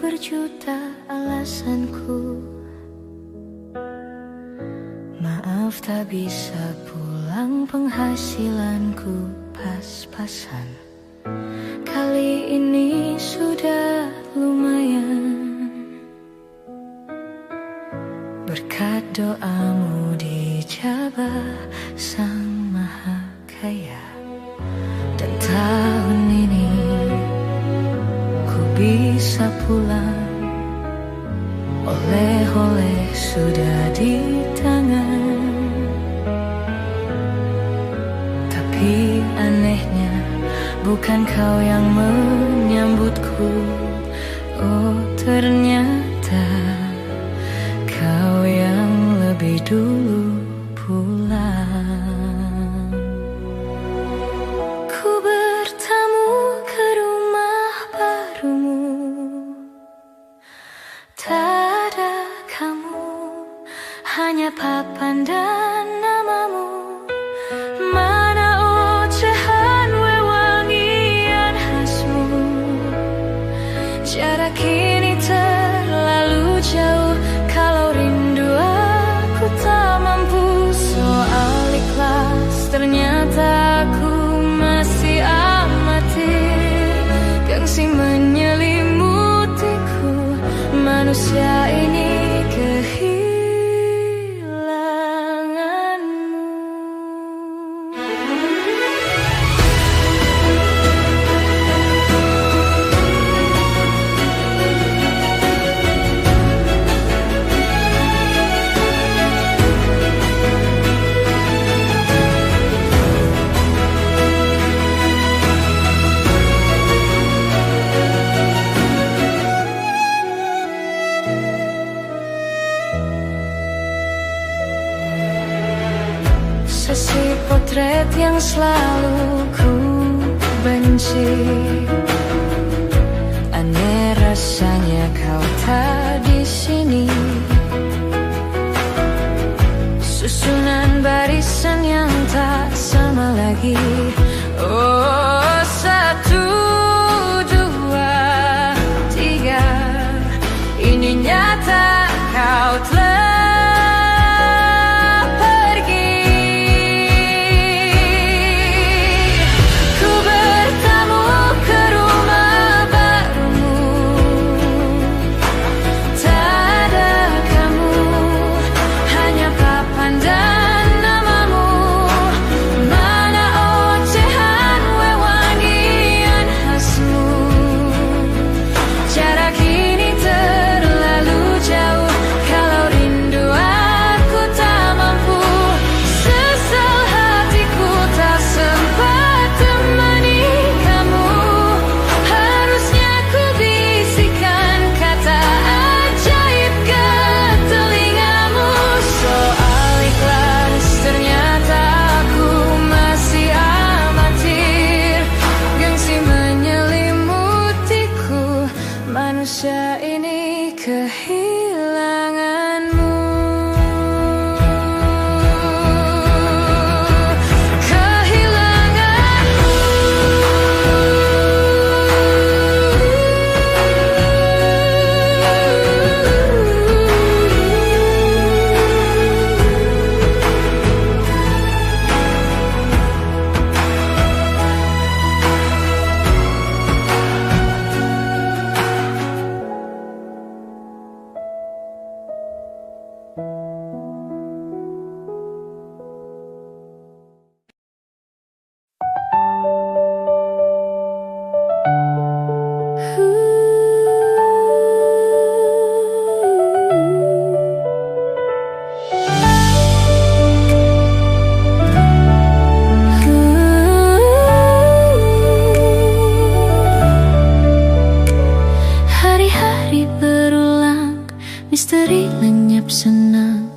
berjuta alasanku. Maaf tak bisa pulang, penghasilanku pas-pasan. Kali ini sudah lumayan. Berkat doamu dijabah Sang Maha Kaya. Dan tahun ini ku bisa pulang. Oleh-oleh sudah di tangan. Tapi anehnya bukan kau yang menyambutku. Oh ternyata kau yang lebih dulu pulang. Ku bertamu ke rumah barumu. Tak ada kamu, hanya papan dan namamu. Mana ocehan wewangian khasmu. Jarak ini terlalu jauh. Kalau rindu aku tak mampu. Soal ikhlas ternyata aku masih amatir. Gengsi menyelimutiku. Manusia ini kehilanganmu. Sesi potret yang selalu ku benci. Aneh rasanya kau tak di sini. Susunan barisan yang tak sama lagi. Oh satu, dua, tiga. Ini nyata kau telah manusia ini kehilanganmu. Misteri lenyap senang.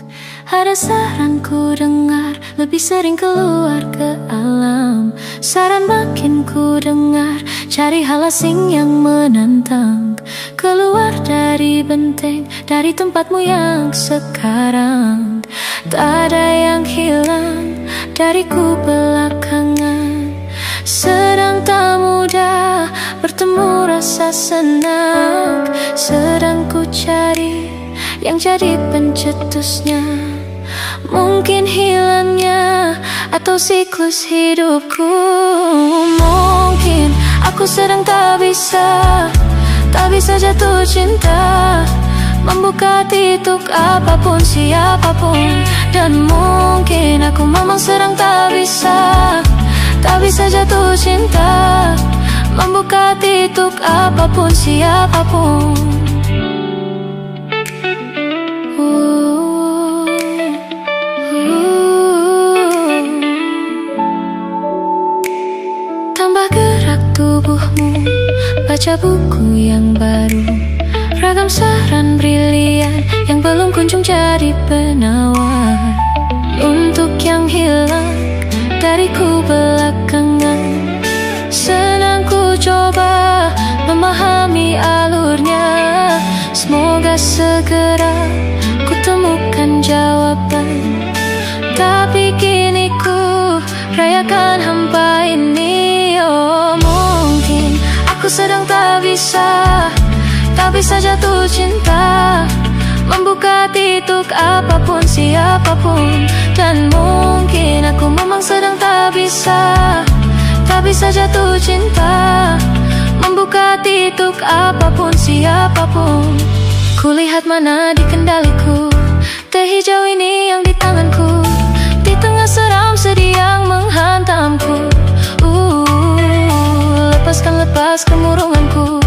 Ada saran ku dengar, lebih sering keluar ke alam. Saran makin ku dengar, cari hal asing yang menantang. Keluar dari benteng, dari tempatmu yang sekarang. Tak ada yang hilang dariku belakangan. Sedang tak mudah bertemu rasa senang. cari yang jadi pencetusnya. Mungkin hilangnya atau siklus hidupku. Mungkin aku sedang tak bisa jatuh cinta, membuka hati untuk apapun, siapapun. Dan mungkin aku memang sedang tak bisa jatuh cinta, membuka hati untuk apapun, siapapun. Tambah gerak tubuhmu, baca buku yang baru, ragam saran brilian yang belum kunjung jadi penawar. Untuk yang hilang dariku belakangan, senang ku coba memahami alurnya. Semoga segera ku temukan jawaban. Tapi kini ku rayakan hampa ini. Oh, mungkin aku sedang tak bisa jatuh cinta, membuka hati untuk apapun, siapapun. Dan mungkin aku memang sedang tak bisa jatuh cinta, membuka hati untuk apapun, siapapun. Kulihat mana di kendaliku, teh hijau ini yang di tanganku, di tengah seram sedih yang menghantamku. Lepas kemurunganku,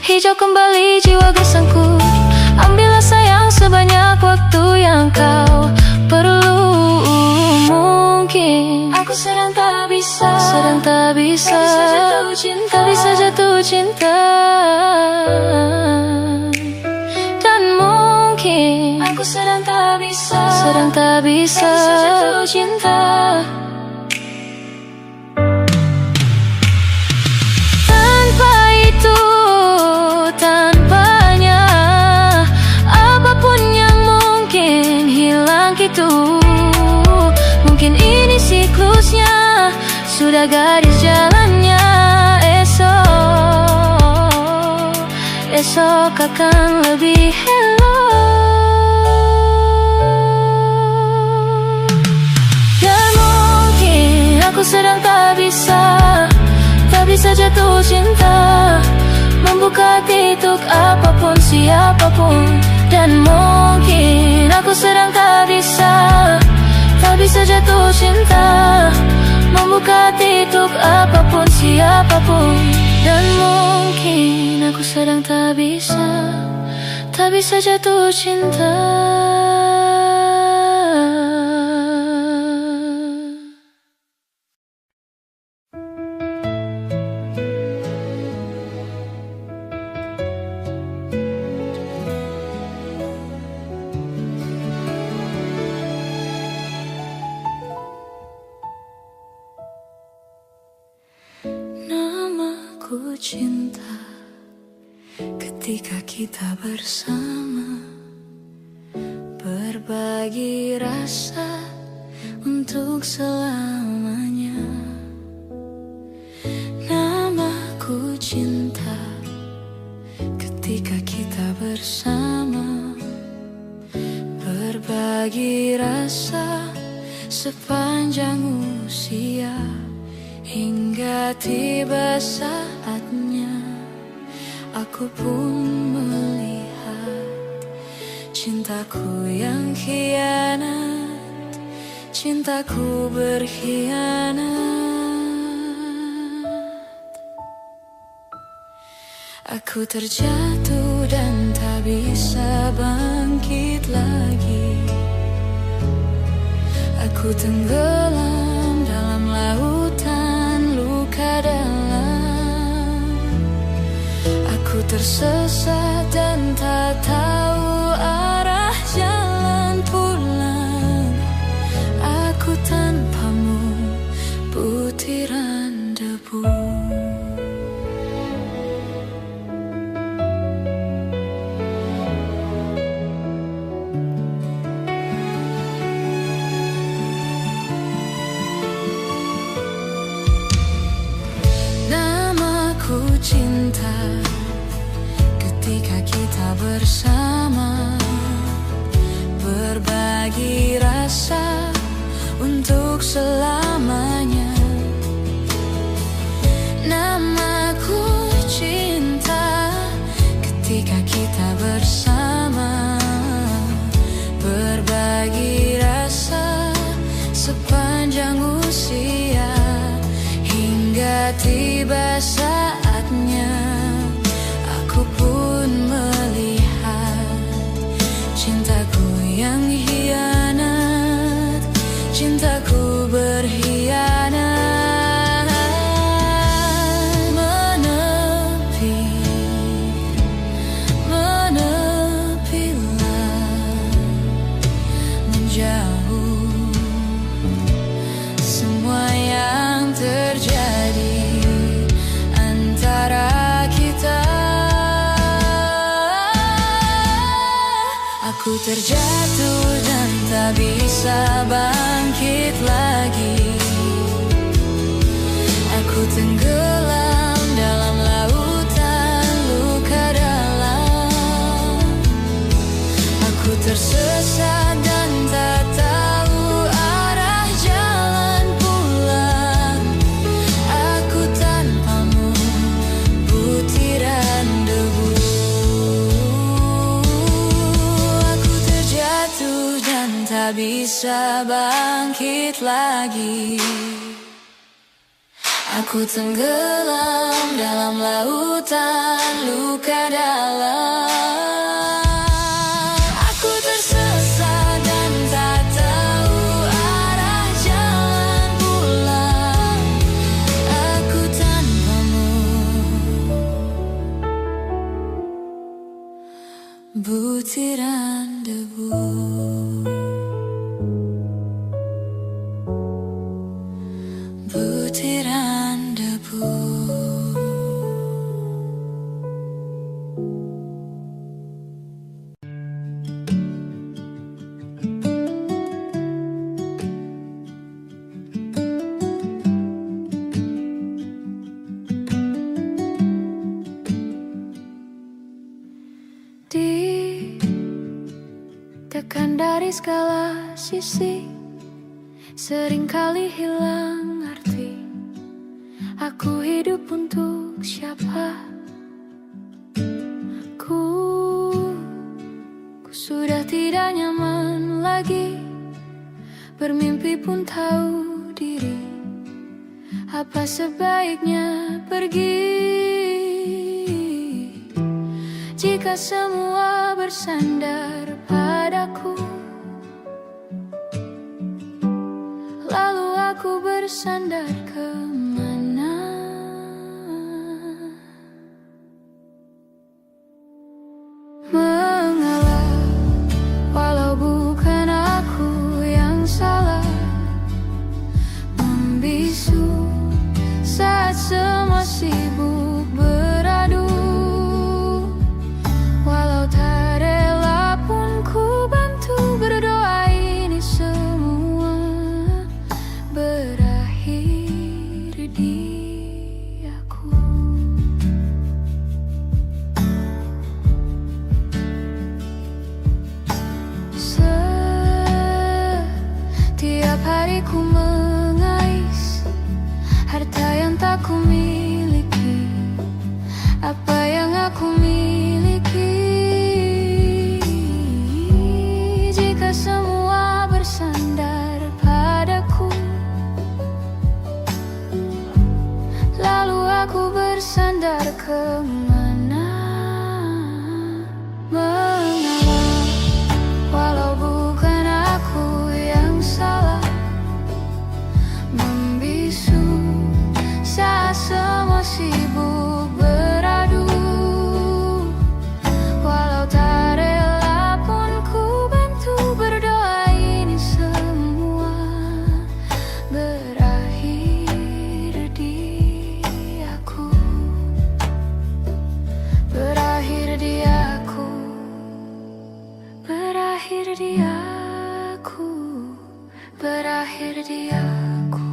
hijau kembali jiwa gersangku. Ambillah sayang sebanyak waktu yang kau perlu. Mungkin aku sedang tak bisa jatuh cinta. Dan mungkin aku sedang tak bisa jatuh cinta. Mungkin ini siklusnya, sudah garis jalannya. Esok akan lebih elok. Dan mungkin aku sedang tak bisa jatuh cinta, membuka hati untuk apapun, siapapun. Dan mungkin aku sedang tak bisa jatuh cinta, membuka hati untuk apapun, siapapun. Dan mungkin aku sedang tak bisa jatuh cinta. Ku cinta ketika kita bersama, berbagi rasa untuk selamanya. Namaku cinta ketika kita bersama, berbagi rasa sepanjang usia. Hingga tiba saatnya aku pun melihat cintaku yang khianat, cintaku berkhianat. Aku terjatuh dan tak bisa bangkit lagi. Aku tenggelam dalam lautan luka dalam. Aku tersesat dan tak tahu arah jalan pulang. Aku tanpamu butiran debu. Cinta ketika kita kita bersama, berbagi rasa untuk selamanya. Namaku cinta ketika kita bersama, berbagi rasa sepanjang usia, hingga tiba saatnya aku pun melihat cintaku yang hianat, cintaku berkhianat. Menepilah, menjauh semua yang terjadi antara kita. Aku terjatuh dan tak bisa bangkit lagi. Aku tenggelam dalam lautan luka dalam. Aku tersesat dan tak tahu arah jalan pulang. Aku tanpamu butiran debu. Aku terjatuh dan tak bisa bangkit lagi. Aku tenggelam dalam lautan luka dalam. Aku tersesat dan tak tahu arah jalan pulang. Aku tanpamu butiran debu. Butiran debu. Ditekan dari segala sisi, seringkali hilang arti. Aku hidup untuk siapa? Ku sudah tidak nyaman lagi. Bermimpi pun tahu diri. Apa sebaiknya pergi jika semua bersandar padaku? Lalu aku bersandar kemana? Mengalah, walau bukan aku yang salah. Membisu saat semua sibuk beradu. Walau tak rela pun ku bantu berdoa ini semua berakhir di aku. Setiap hari ku mengais harta yang tak ku miliki. Apa yang aku miliki jika semua bersandar padaku? Lalu aku bersandar kemana? Mengalah, walau bukan aku yang salah. Membisu saat semua sibuk beradu. Walau tak rela pun ku bantu berdoa ini semua berakhir di aku. Berakhir di aku. Berakhir di aku. Berakhir di aku.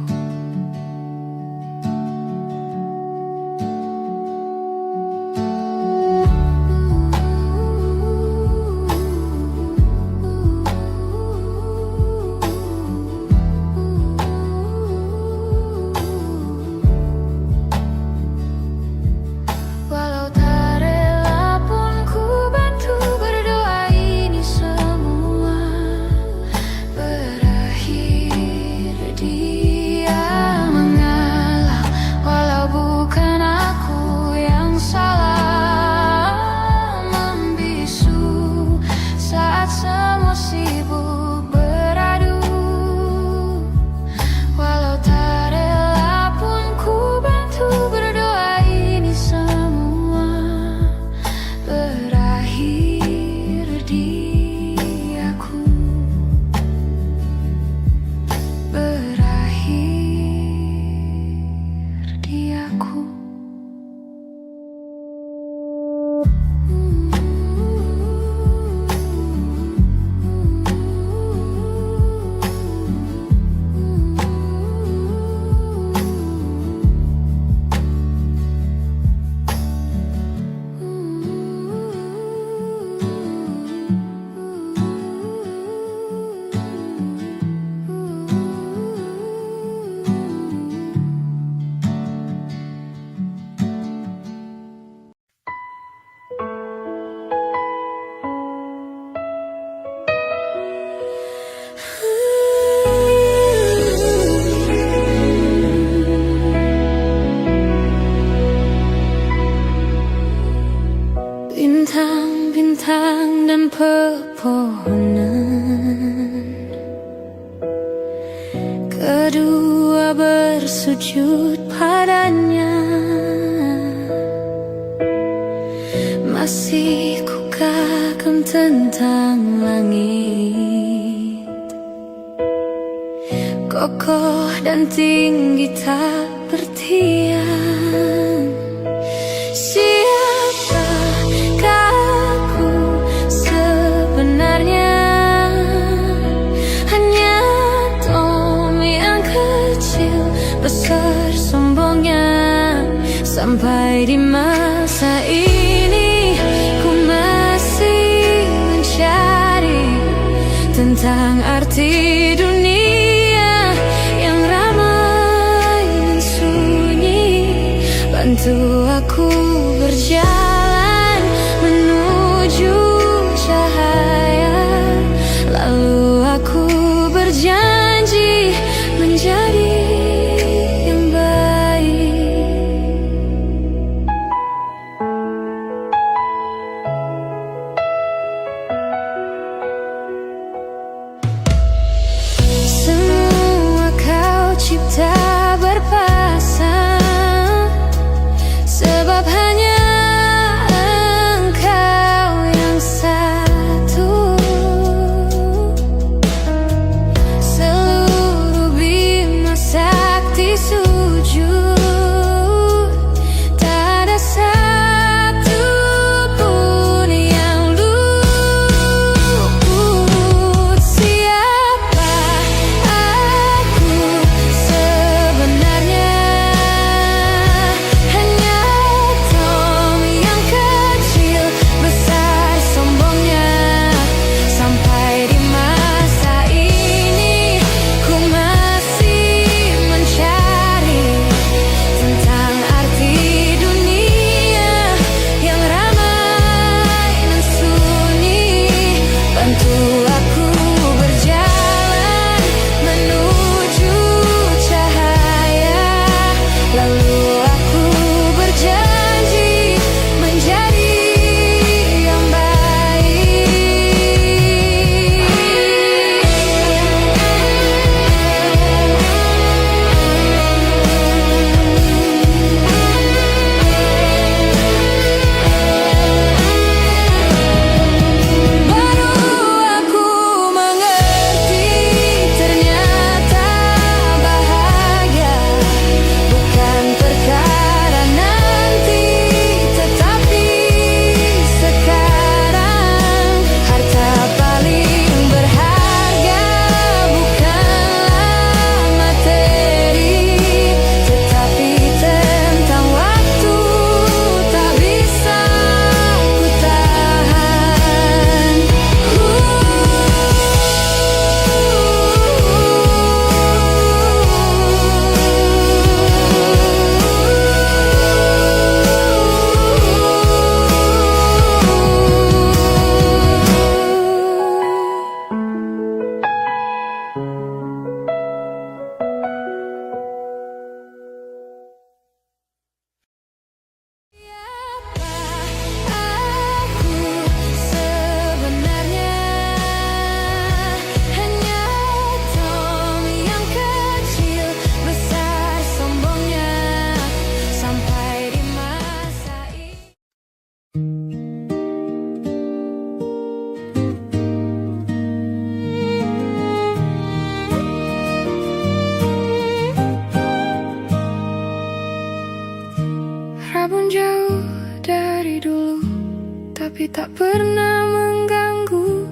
bintang dan pepohonan. Kedua bersujud padanya. Masih ku kagum tentang langit, kokoh dan tinggi tak bertiang. Siapakah aku sebenarnya? Hanya Tom yang kecil besar sombongnya. Sampai di masa ini ku masih mencari tentang arti dunia yang ramai dan sunyi. Bantu aku berjalan menuju cahaya, lalu aku berjanji menjadi yang baik. Semua kau cipta berpasang, sebab hanya engkau yang satu. Seluruh bima sakti sujud, tak ada satu pun yang luput. Siapa aku sebenarnya? Hanya Tom yang kecil besar sombongnya. Sampai di masa ini ku masih mencari tentang arti dunia yang ramai dan sunyi. Bantu aku berjalan menuju cahaya, lalu aku berjanji menjadi yang baik. Baru aku mengerti, ternyata bahagia bukan perkara nanti, tetapi sekarang. Harta paling berharga bukanlah materi, tetapi tentang waktu tak bisa ku tahan. Aku sebenarnya hanya Tom yang kecil besar sombongnya. Sampai di masa ini Rabun jauh dari dulu, tapi tak pernah mengganggu.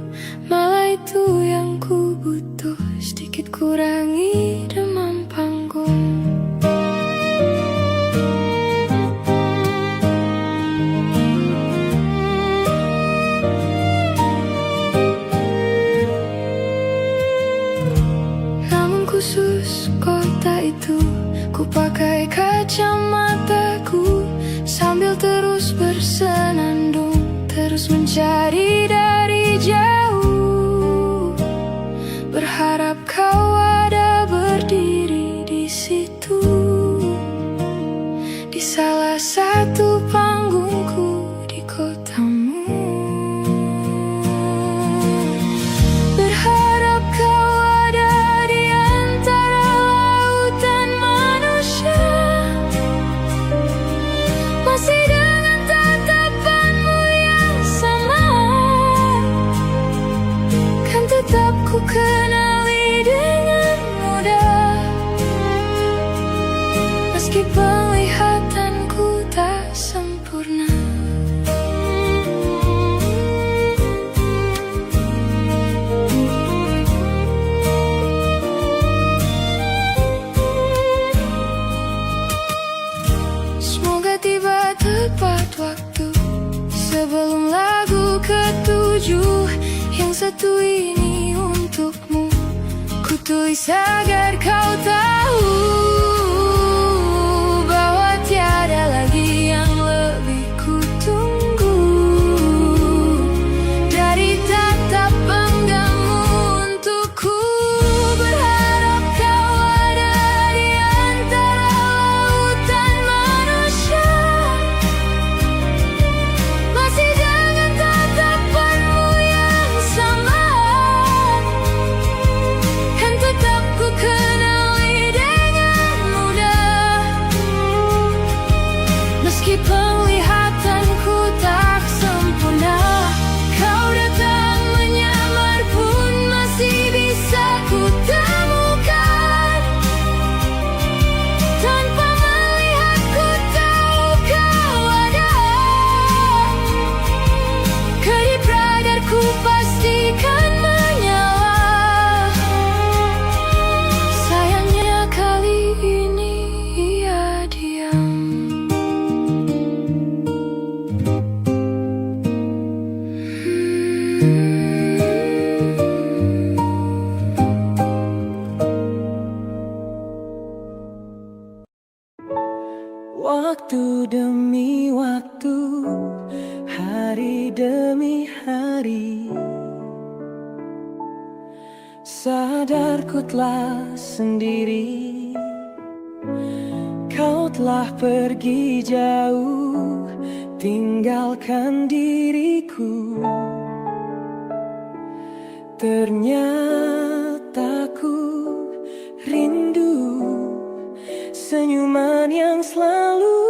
Malah itu yang ku butuh, sedikit kurangi demam panggung. Namun khusus kota itu, ku pakai kacamataku sambil terus bersenandung, terus mencari dari jauh. Berharap kau ada berdiri di situ, di salah satu panggungku di kotamu. tujuh, yang satu ini untukmu. Ku tulis agar kau tahu bahwa tiada lagi yang lebih ku tunggu dari tatap enggakmu untukku. Berharap kau ada di antara lautan manusia, masih dengan tatapanmu yang sama, kan tetap ku kenali dengan mudah. Meski penglihatanku tak sempurna, kau datang menyamar pun masih bisa ku temukan. Tanpa melihat ku tahu kau ada, kedip radarku pastikan menyala. Sayangnya kali ini ia diam. Waktu demi waktu, hari demi hari, sadarku telah sendiri. Kau telah pergi jauh, tinggalkan diriku. Ternyata ku rindu senyuman yang selalu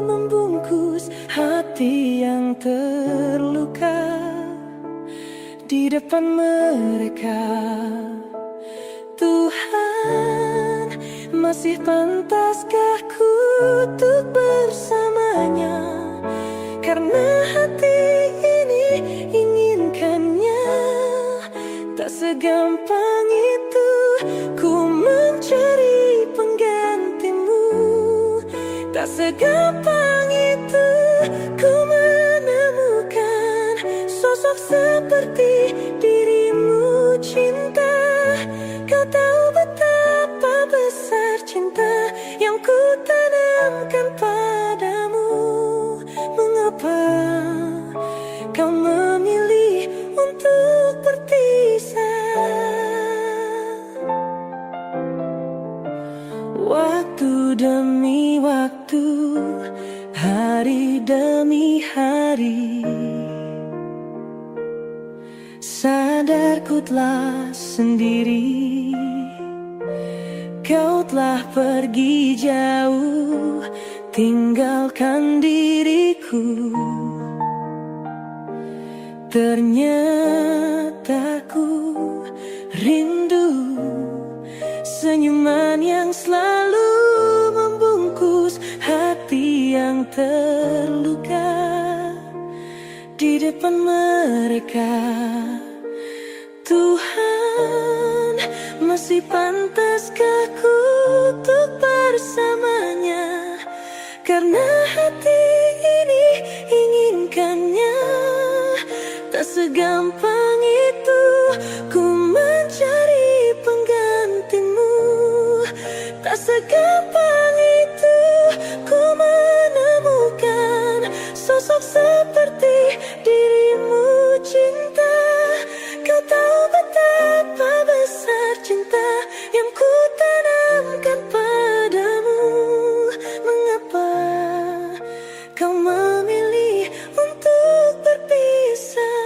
membungkus hati yang terluka di depan mereka. Tuhan, masih pantaskah ku untuk bersamanya? Karena hati ini inginkannya. Tak segampang itu ku mencari penggantimu. Tak segampang itu ku menemukan sosok seperti dirimu, cinta. Kau tahu betapa besar cinta yang ku tanamkan padamu. Mengapa kau memilih untuk berpisah? Waktu demi waktu, hari demi hari, sadarku telah sendiri. Kau telah pergi jauh, tinggalkan diriku. Ternyata ku rindu senyuman yang selalu membungkus hati yang terluka di depan mereka. Tuhan, masih pantaskah ku untuk bersamanya? Karena hati ini inginkannya. Tak segampang itu ku mencari penggantimu. Tak segampang itu ku menemukan sosok seperti dirimu, cinta. Kau tahu betapa besar cinta yang ku tanamkan padamu. Mengapa kau memilih untuk berpisah?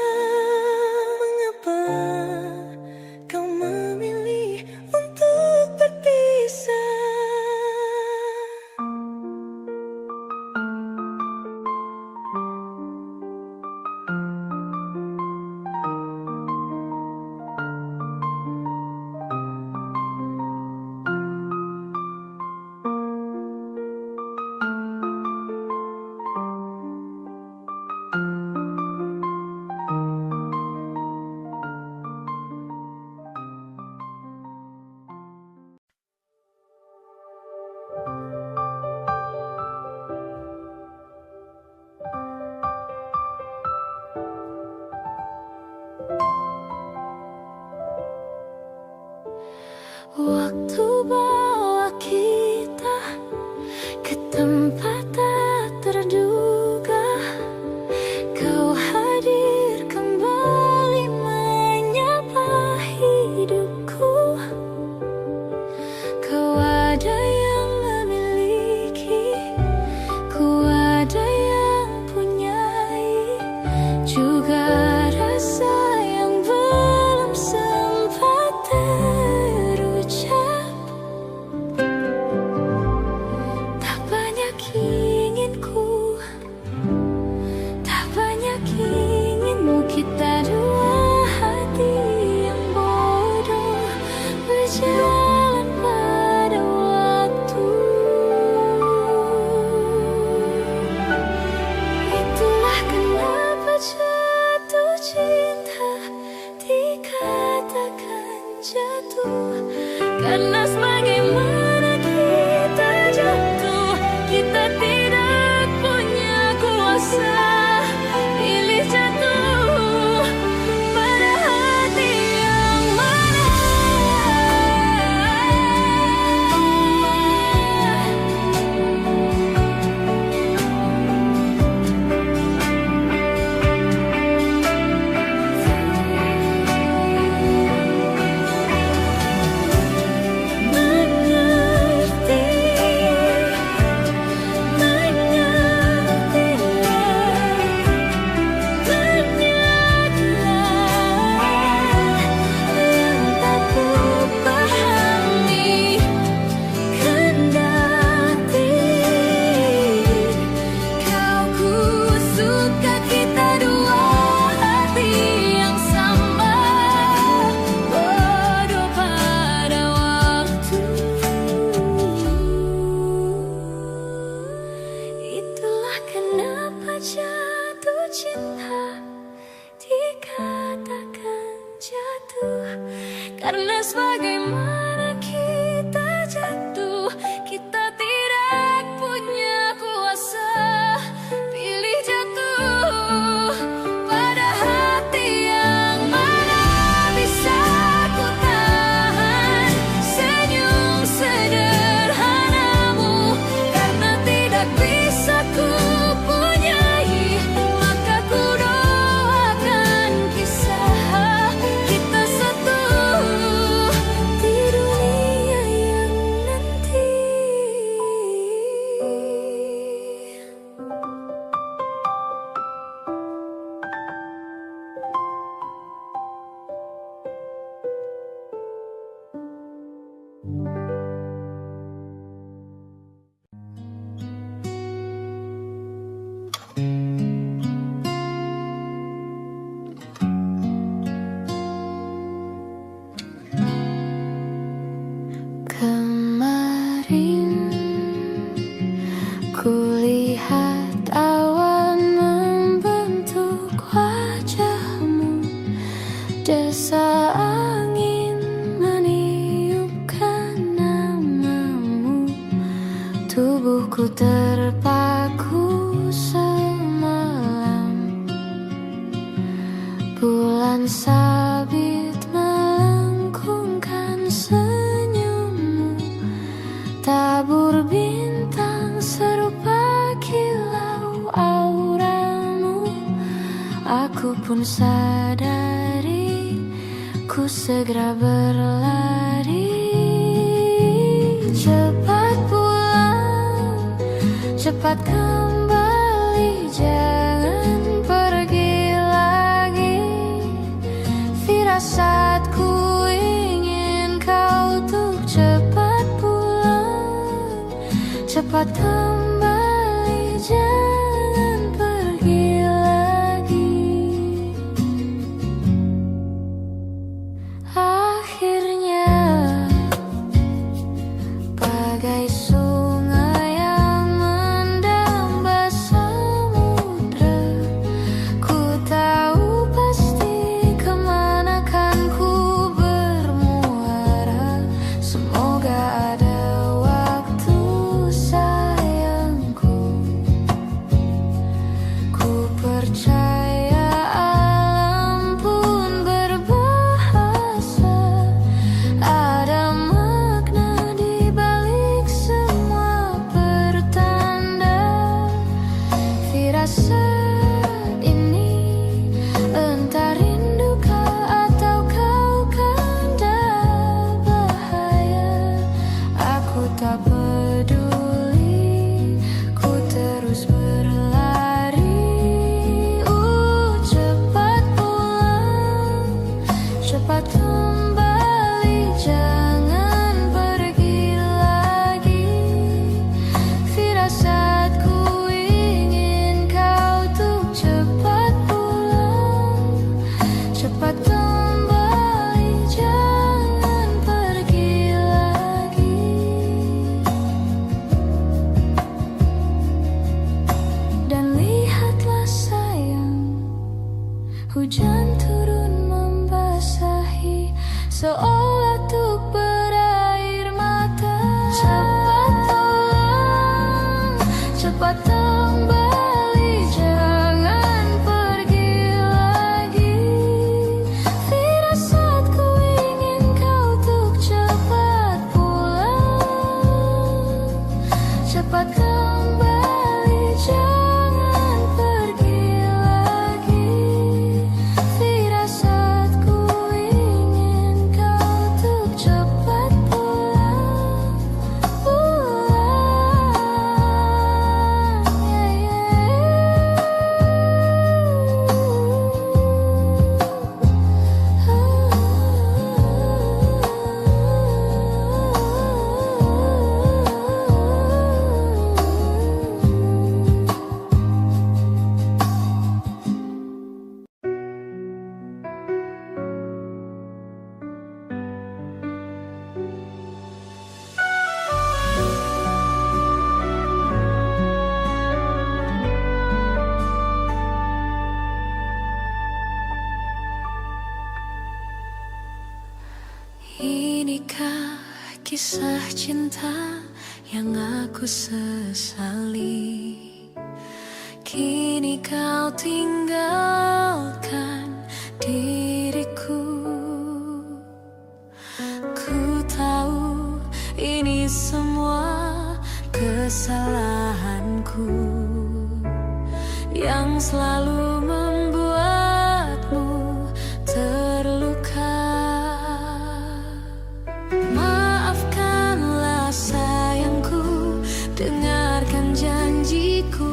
juga rasa yang belum sempat terucap. Tak banyak inginku, tak banyak inginmu. Kita dua hati yang bodoh berjalan pada waktu. Itulah kenapa jatuh cinta dikatakan jatuh. Karena sebagaimana kita jatuh, kita tidak punya kuasa. Pilih jatuh pada hati yang mana. Jatuh cinta dikatakan jatuh. Karena sebagaimana kita jatuh, kita tidak punya kuasa. Pilih jatuh pada hati yang mana. Bisa ku tahan senyum sederhanamu, karena tidak bisa ku kulihat awan membentuk wajahmu, desa angin meniupkan namamu. Tubuhku terpaku semalam, bulan sabit melengkungkan senyummu. Tabur bintang serupa kilau auramu. Aku pun sadari, ku segera berlari. Cepat pulang, cepat kembali, jangan pergi lagi. Firasatku ingin kau untuk cepat pulang, cepat kembali, jangan pergi lagi. Akhirnya bagai sungai yang mendamba samudra, ku tahu pasti kemana kan ku bermuara. Semoga ada waktu saya hujan turun membasahi, seolah untuk berair mata. Cepat pulang, cepat kembali, jangan pergi lagi. Firasatku ingin kau untuk cepat pulang, cepat kembali, jangan pergi lagi. Firasatku ingin kau untuk cepat pulang, Inikah kisah cinta yang aku sesali? Kini kau tinggalkan diriku. Ku tahu ini semua kesalahanku yang selalu membuatmu terluka. Maafkanlah sayangku, dengarkan janjiku.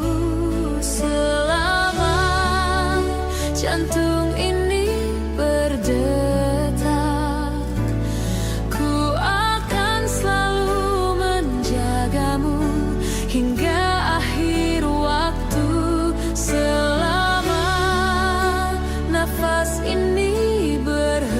Selama jantung ini berdetak, ku akan selalu menjagamu hingga akhir waktu. Selama nafas ini berhembus,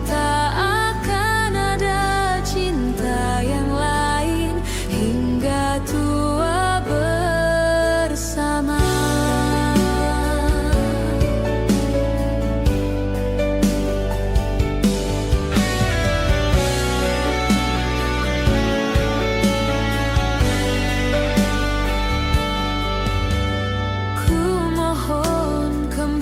tak akan ada cinta yang lain hingga tua bersama. Ku mohon kembali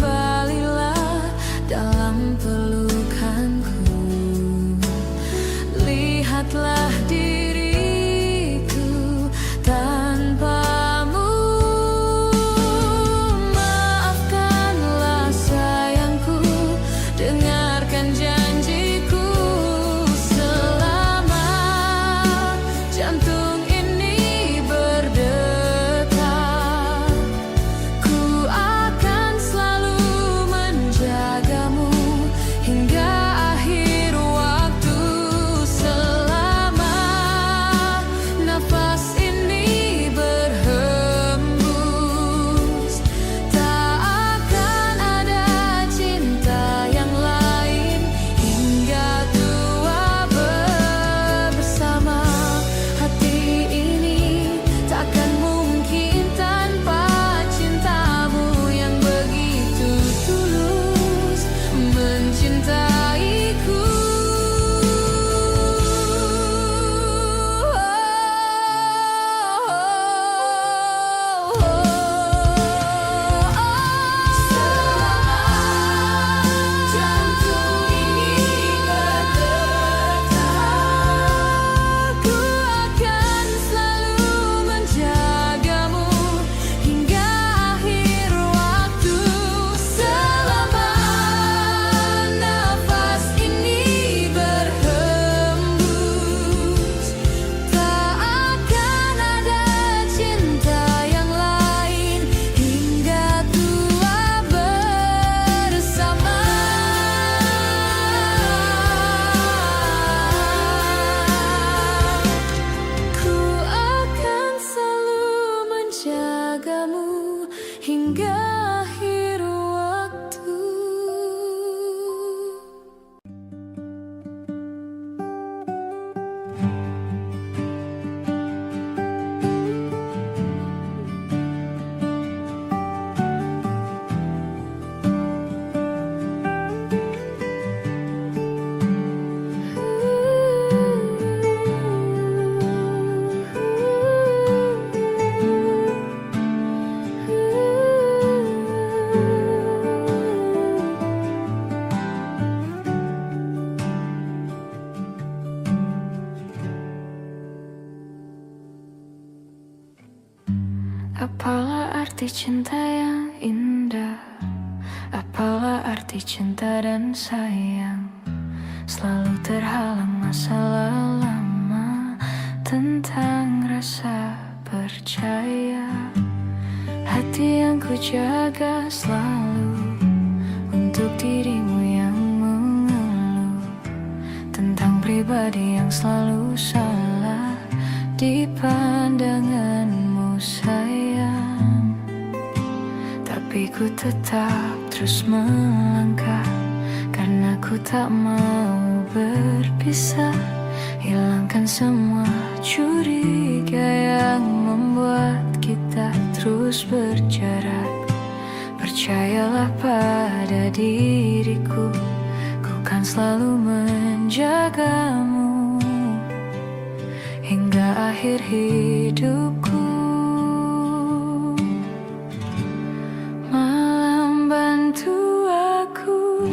cinta yang indah? Apalah arti cinta dan sayang? Selalu terhalang masalah lama. Tentang rasa percaya, hati yang ku jaga selalu untuk dirimu yang mengeluh tentang pribadi yang selalu salah di pandanganmu sayang. Tapi ku tetap terus melangkah karena ku tak mau berpisah. Hilangkan semua curiga yang membuat kita terus berjarak. Percayalah pada diriku, ku kan selalu menjagamu hingga akhir hidupku. Malam bantu aku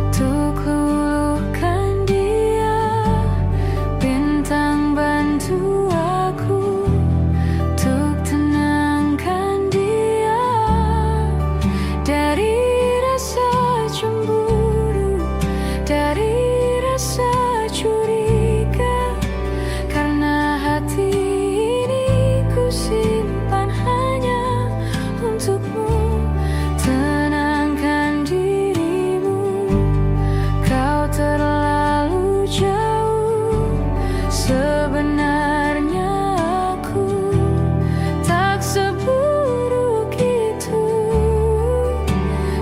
untuk luluhkan dia, bintang bantu aku untuk tenangkan dia dari rasa cemburu, dari rasa curiga. Karena hati ini ku simpan hanya untukmu. Tenangkan dirimu, kau terlalu jauh. Sebenarnya aku tak seburuk itu.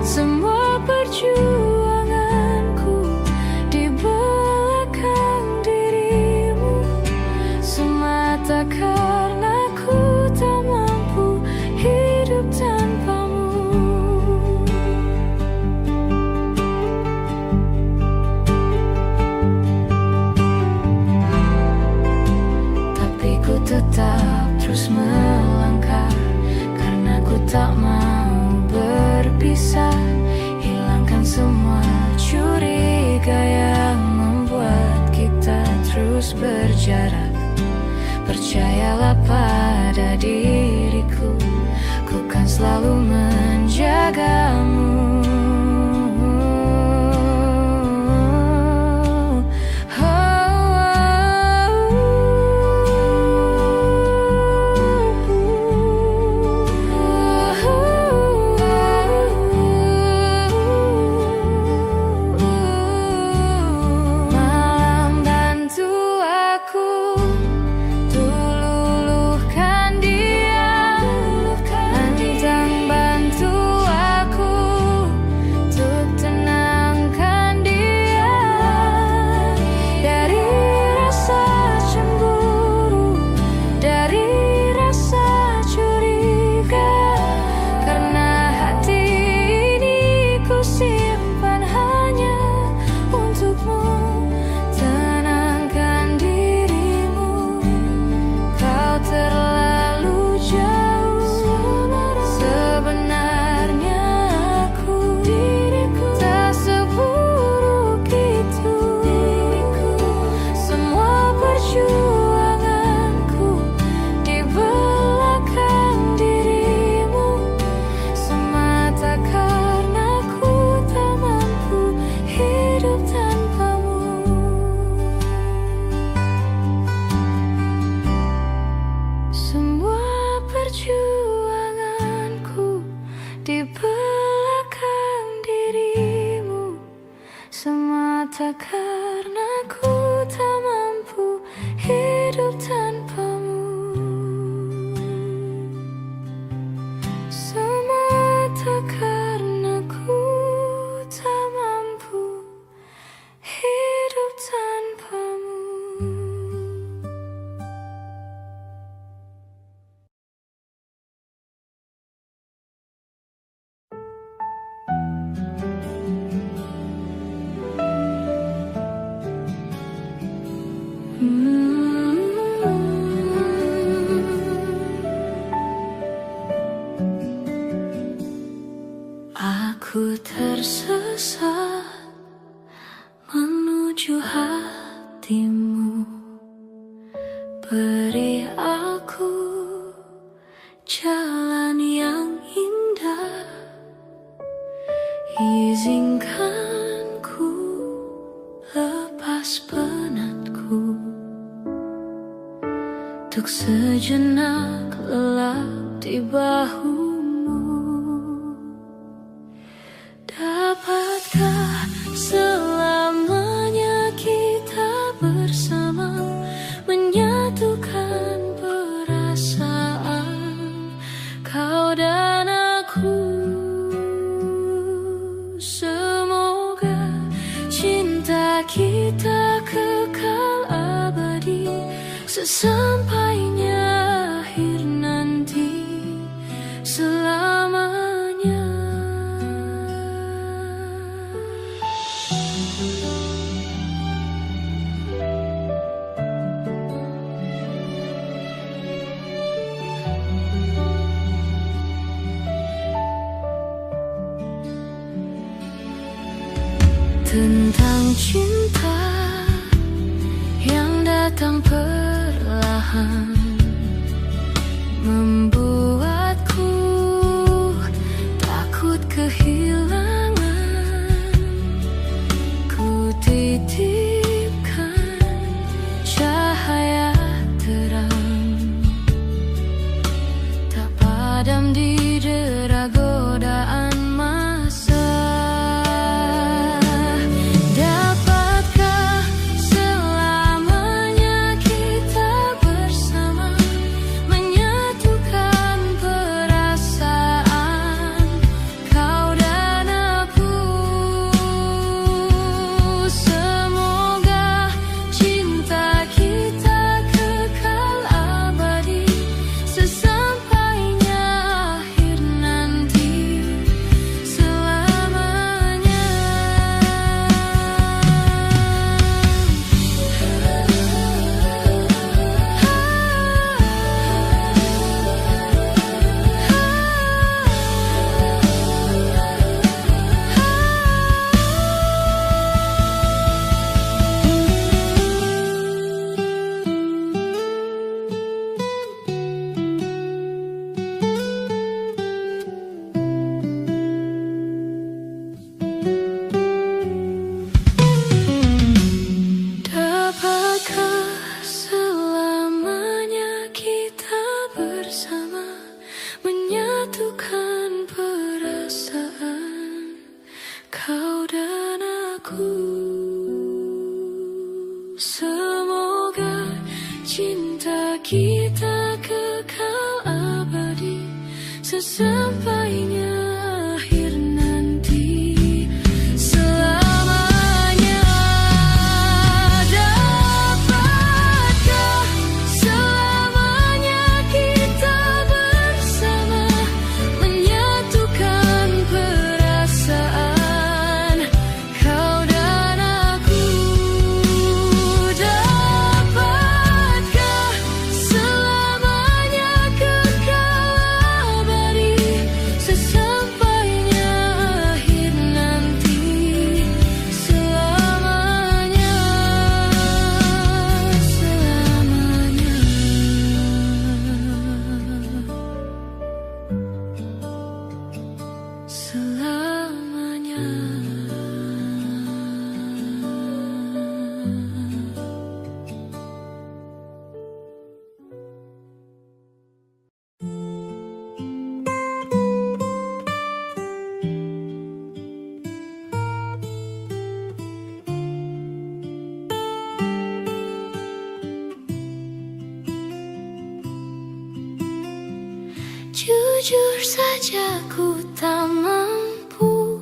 Semua perjuanganku di belakang dirimu semata karena ku tak mampu hidup tanpamu. Tapi ku tetap terus melangkah karena ku tak mau berpisah. Hilangkan semua curiga yang membuat kita terus berjarak. Percayalah pada diriku, ku kan selalu menjagamu. Malam bantu aku luluhkan dia, bintang bantu aku untuk tenangkan dia dari rasa cemburu, dari rasa curiga. Karena hati ini ku simpan hanya untukmu. Tenangkan dirimu, kau terlalu jauh. Sebenarnya aku tak seburuk itu. Semua perjuanganku di belakang dirimu semata karena ku tak mampu hidup tanpamu. Semua perjuanganku di belakang dirimu semata karena ku tak mampu hidup tanpamu. Semata karena ku tak mampu hidup tanpamu. Aku tersesat menuju hatimu. Beri aku jalan yang Izinkanku lepas penatku untuk sejenak lelap di bahumu. Dapatkah selamanya kita bersama, menyatukan perasaan kau dan aku? Semoga cinta kita kekal abadi, sesampainya akhir nanti, selamanya. Tentang cinta yang datang perlahan, membuatku takut kehilangan. Ku titipkan cahaya terang, tak padam di dera godaan masa. Menyatukan perasaan kau dan aku. Semoga cinta kita kekal abadi, sesampainya akhir nanti, selamanya. Dapatkah selamanya kita bersama, menyatukan perasaan kau dan aku? Dapatkah selamanya kekal abadi, sesampainya akhir nanti, selamanya, selamanya, jujur saja ku tak mampu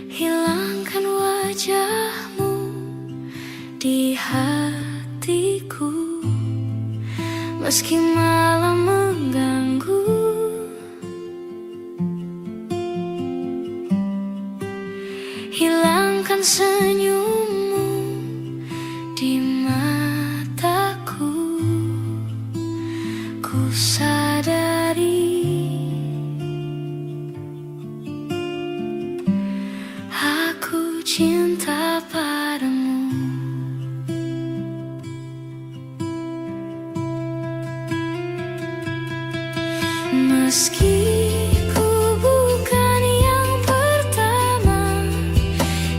hilangkan wajahmu di hatiku, meski malam mengganggu. Hilangkan senyummu di mataku, ku sadari aku cinta padamu. Meski ku bukan yang pertama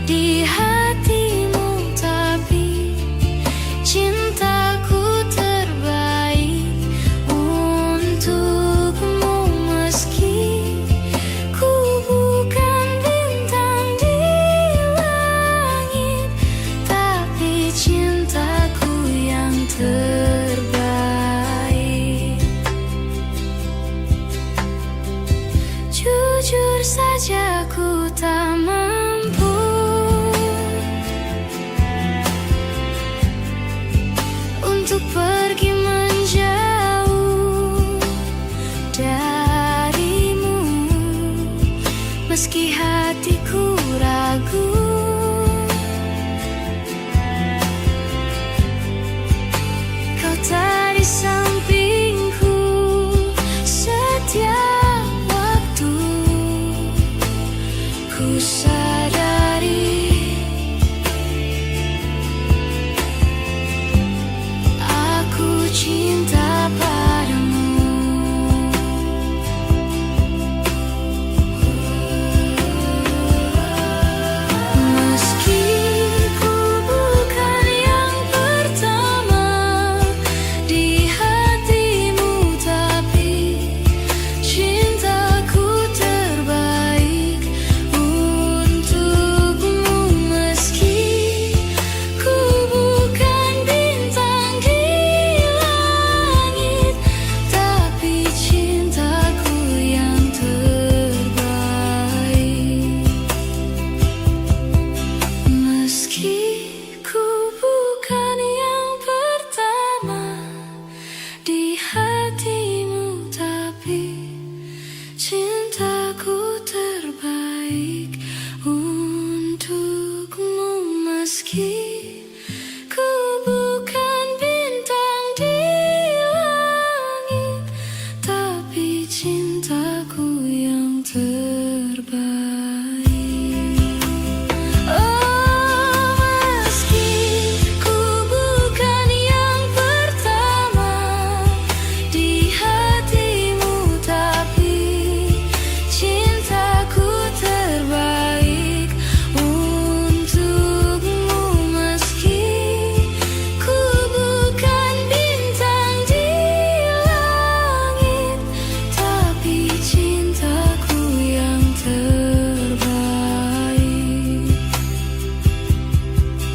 di hatimu, tapi cintaku terbaik untukmu. Meski ku bukan bintang di langit, tapi cintaku yang terbaik. Jujur saja ku tak mampu untuk pergi menjauh darimu. Meski hatiku ragu, kau tak di sampingku setiap waktu. Ku sadari aku cinta padamu. Meski ku bukan yang pertama di hatimu, tapi cintaku terbaik untukmu. Meski ku bukan bintang di langit, tapi cintaku yang terbaik. Meski ku bukan yang pertama di hatimu, tapi cintaku terbaik untukmu. Meski ku bukan bintang di langit, tapi cintaku yang terbaik. Oh, meski ku bukan yang pertama di hatimu, tapi cintaku terbaik untukmu. Meski ku bukan bintang di langit, tapi cintaku yang terbaik.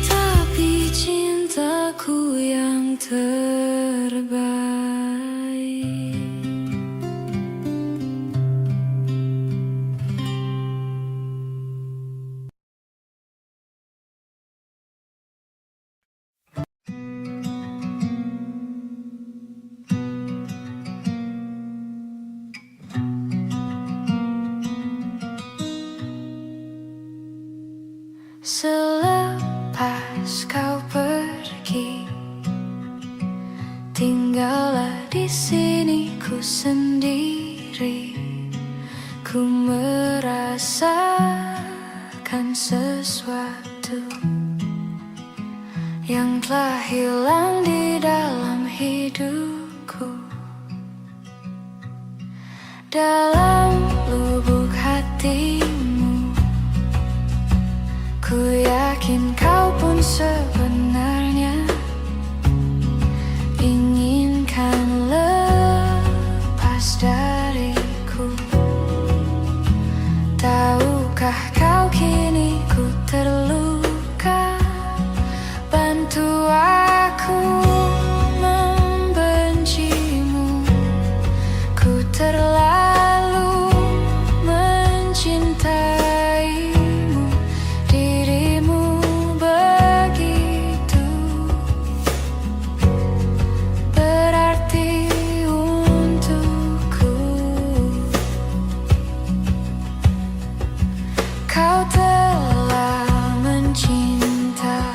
Tapi cintaku yang terbaik. Selepas kau pergi, tinggallah di sini ku sendiri. Ku merasakan sesuatu yang telah hilang di dalam hidupku. Dalam lubuk hatimu, ku yakin kau pun sebenarnya inginkan lepas dariku. Tahukah kau kini ku terluka? Bantu aku membencimu. Ku terlalu mencintaimu. Dirimu begitu berarti untukku. Kau telah mencinta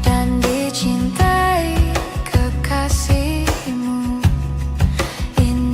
dan dicintai kekasihmu. Ini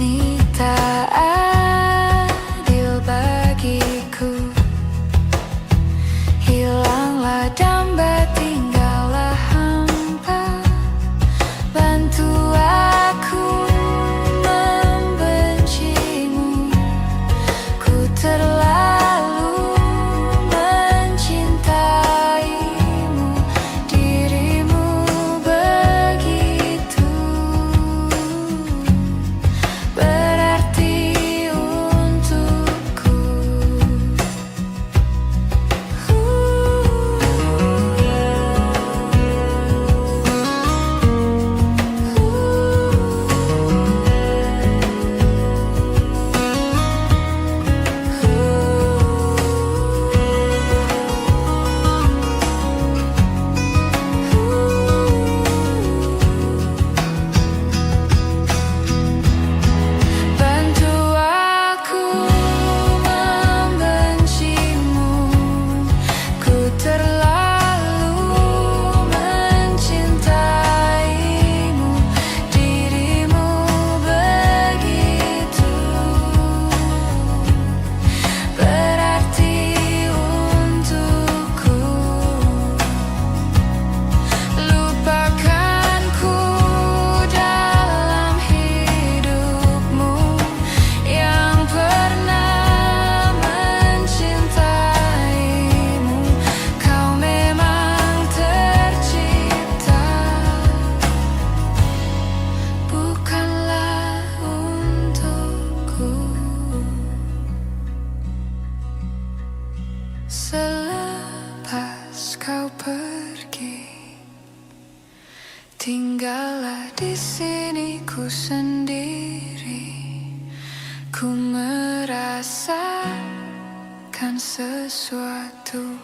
rasakan sesuatu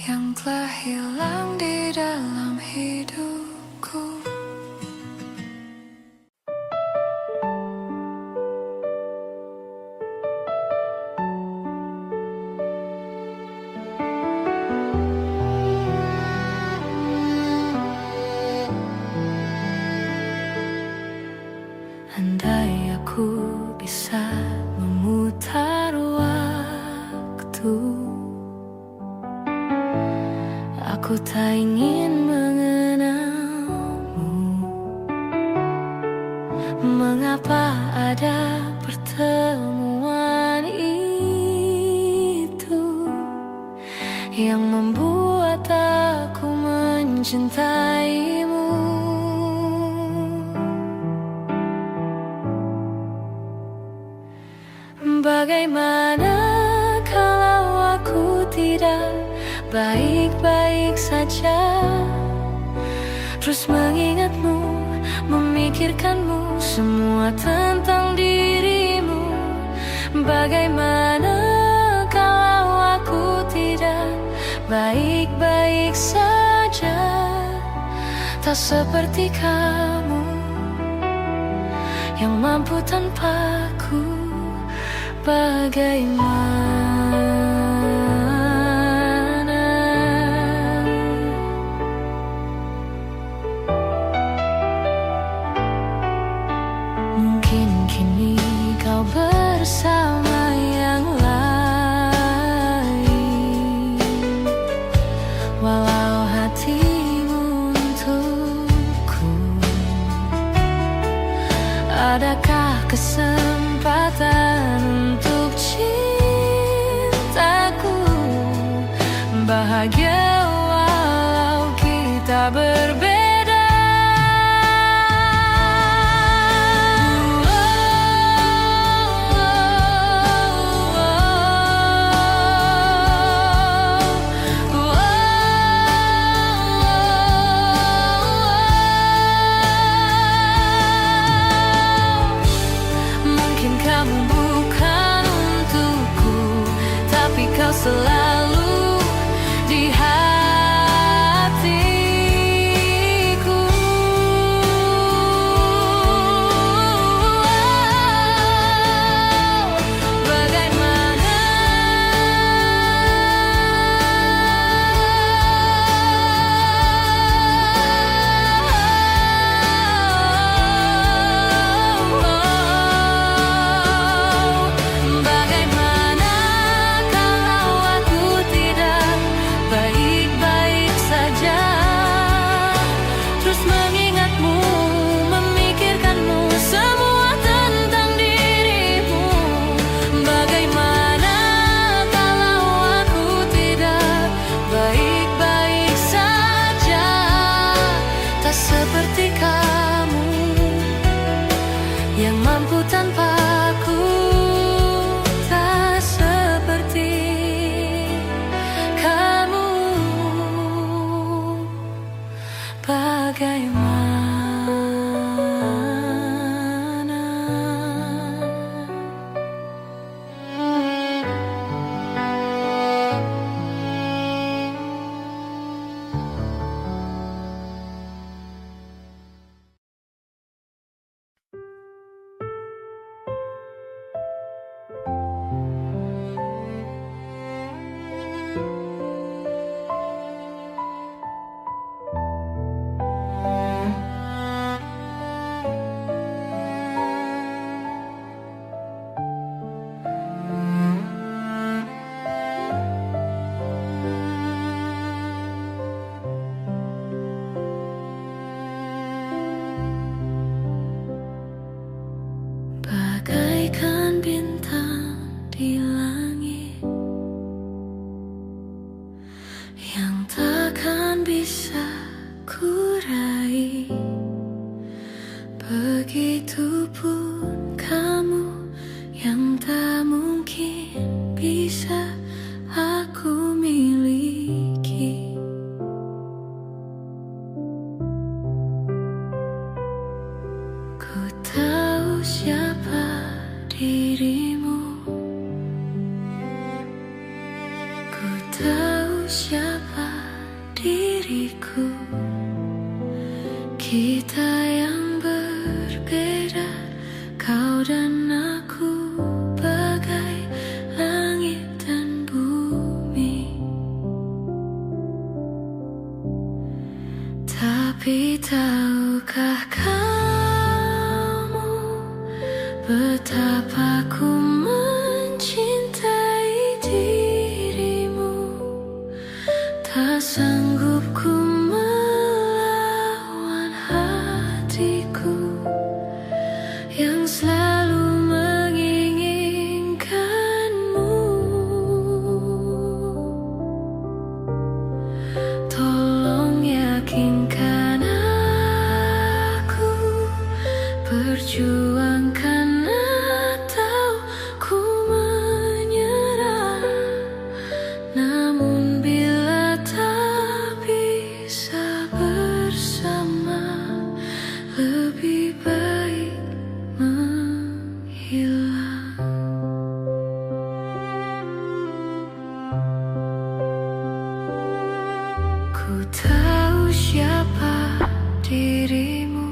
yang telah hilang di dalam hidupku. Andai aku bisa memutar waktu, aku tak ingin mengenalmu. Mengapa ada pertemuan itu yang membuat aku mencintaimu? Bagaimana kalau aku tidak baik-baik saja, terus mengingatmu, memikirkanmu, semua tentang dirimu? Bagaimana kalau aku tidak baik-baik saja, tak seperti kamu yang mampu tanpaku? Bagaimana? Mungkin kini kau bersama yang lain, walau hatimu untukku. Adakah kesempatan untuk cintaku bahagia walau kita berbeda? Selalu di hatiku. Bagaimana? Seperti kamu yang mampu tanpaku, tak seperti kamu. Bagaimana? Bagaikan bintang di langit yang takkan bisa kurai, begitupun kamu yang tak mungkin bisa aku miliki. Ku tahu siapa dirimu. Ku tahu siapa diriku. Kita yang berbeda, kau dan aku, bagai langit dan bumi. Tapi tahukah kamu betapa ku mencintai dirimu? Tak sanggup ku melawan hatiku yang selalu menginginkanmu. Tolong yakinkan aku, perjuangkan atau ku menyerah. Namun bila tak bisa bersama, lebih baik menghilang. Ku tahu siapa dirimu.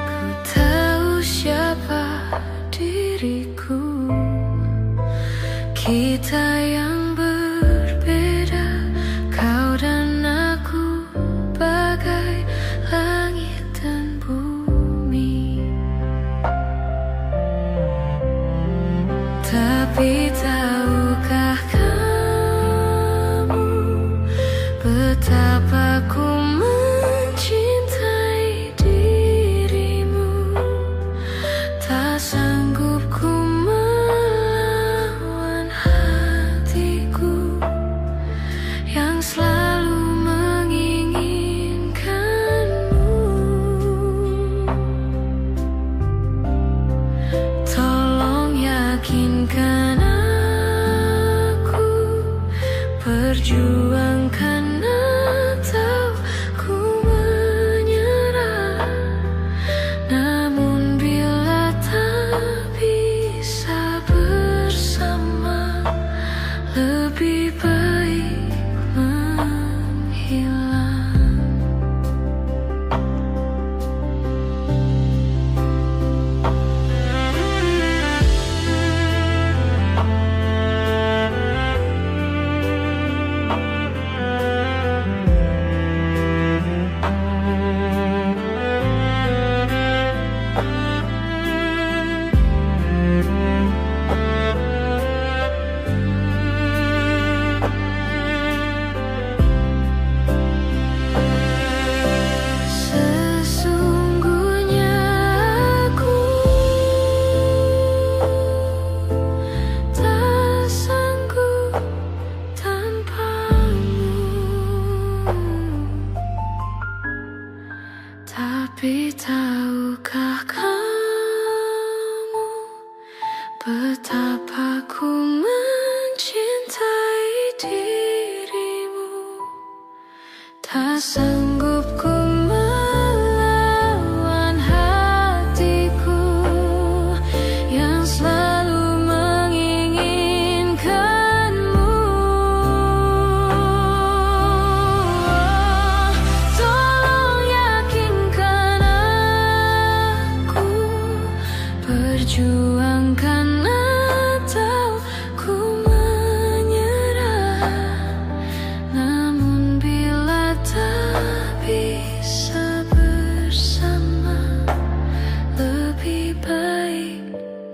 Ku tahu siapa diriku. Kita yang berbeda, kau dan aku, bagai langit dan bumi. Tapi tahukah kamu betapa ku mencintai dirimu? Tak sanggup ku melawan hatiku yang selalu menginginkanmu. Tolong yakinkan aku, perjuangkan atau ku menyerah. Namun bila tak bisa bersama, lebih baik menghilang. Sesungguhnya aku tak sanggup tanpamu. Tapi tahukah kamu betapa ku mencintai dirimu? Tak sanggup ku melawan hatiku yang selalu menginginkanmu. Tolong yakinkan aku, perjuangkan atau ku menyerah. Namun bila tak bisa bersama, lebih baik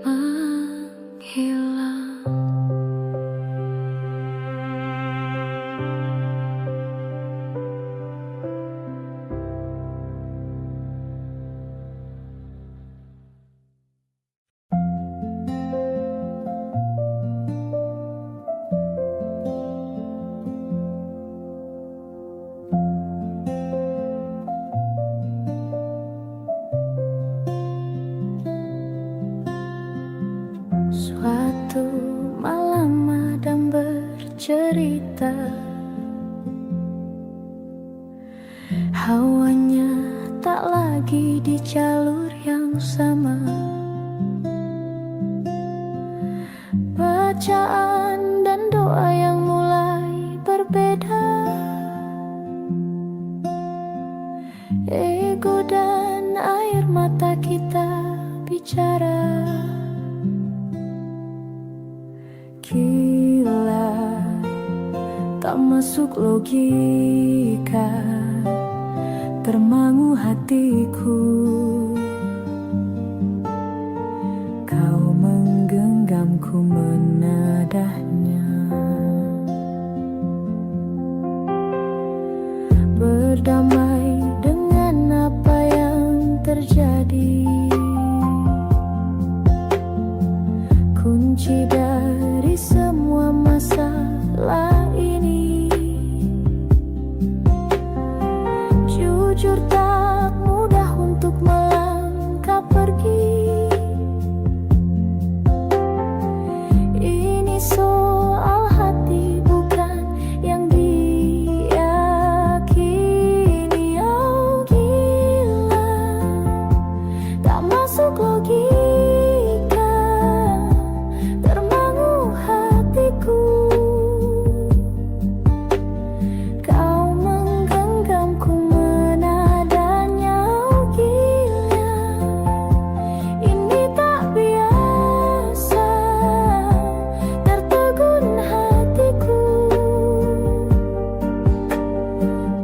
menghilang. Suatu malam Adam bercerita, hawanya tak lagi di jalur yang sama. Bacaan dan doa yang mulai berbeda. Ego dan air mata kita bicara. Gila, tak masuk logika, termangu hatiku. Kau menggenggamku menadahnya. Berdamai dengan apa yang terjadi. Kunci dari semua masalah ini. Jujur tak mudah untuk melangkah pergi. Ini soal hati bukan yang diyakini. Oh gila, tak masuk logika, termangu hatiku. Kau menggenggamku menadanya. Oh gila, ini tak biasa, tertegun hatiku.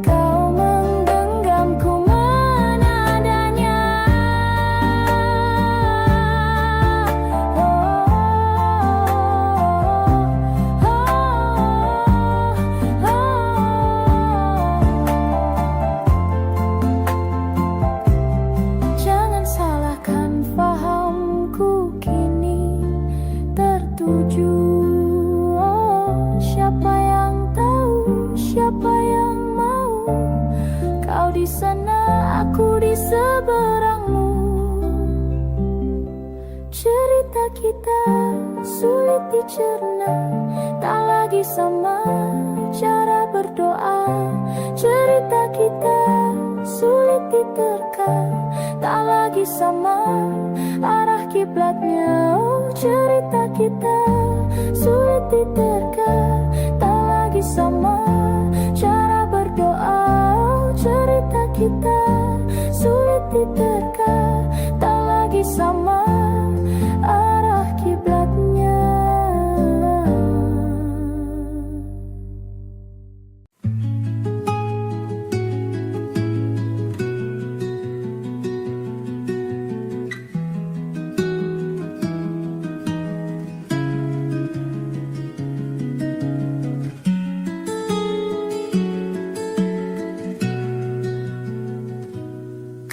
Kau menggenggamku menadanya. Jangan salahkan fahamku kini tertuju. Oh, siapa yang tahu, siapa yang mau? Kau di sana, aku di seberangmu. Cerita kita sulit dicerna, tak lagi sama cara berdoa. Cerita kita sulit diterka, tak lagi sama arah kiblatnya. Oh, cerita kita sulit diterka, tak lagi sama cara berdoa. Oh, cerita kita sulit diterka, tak lagi sama arah kiblatnya.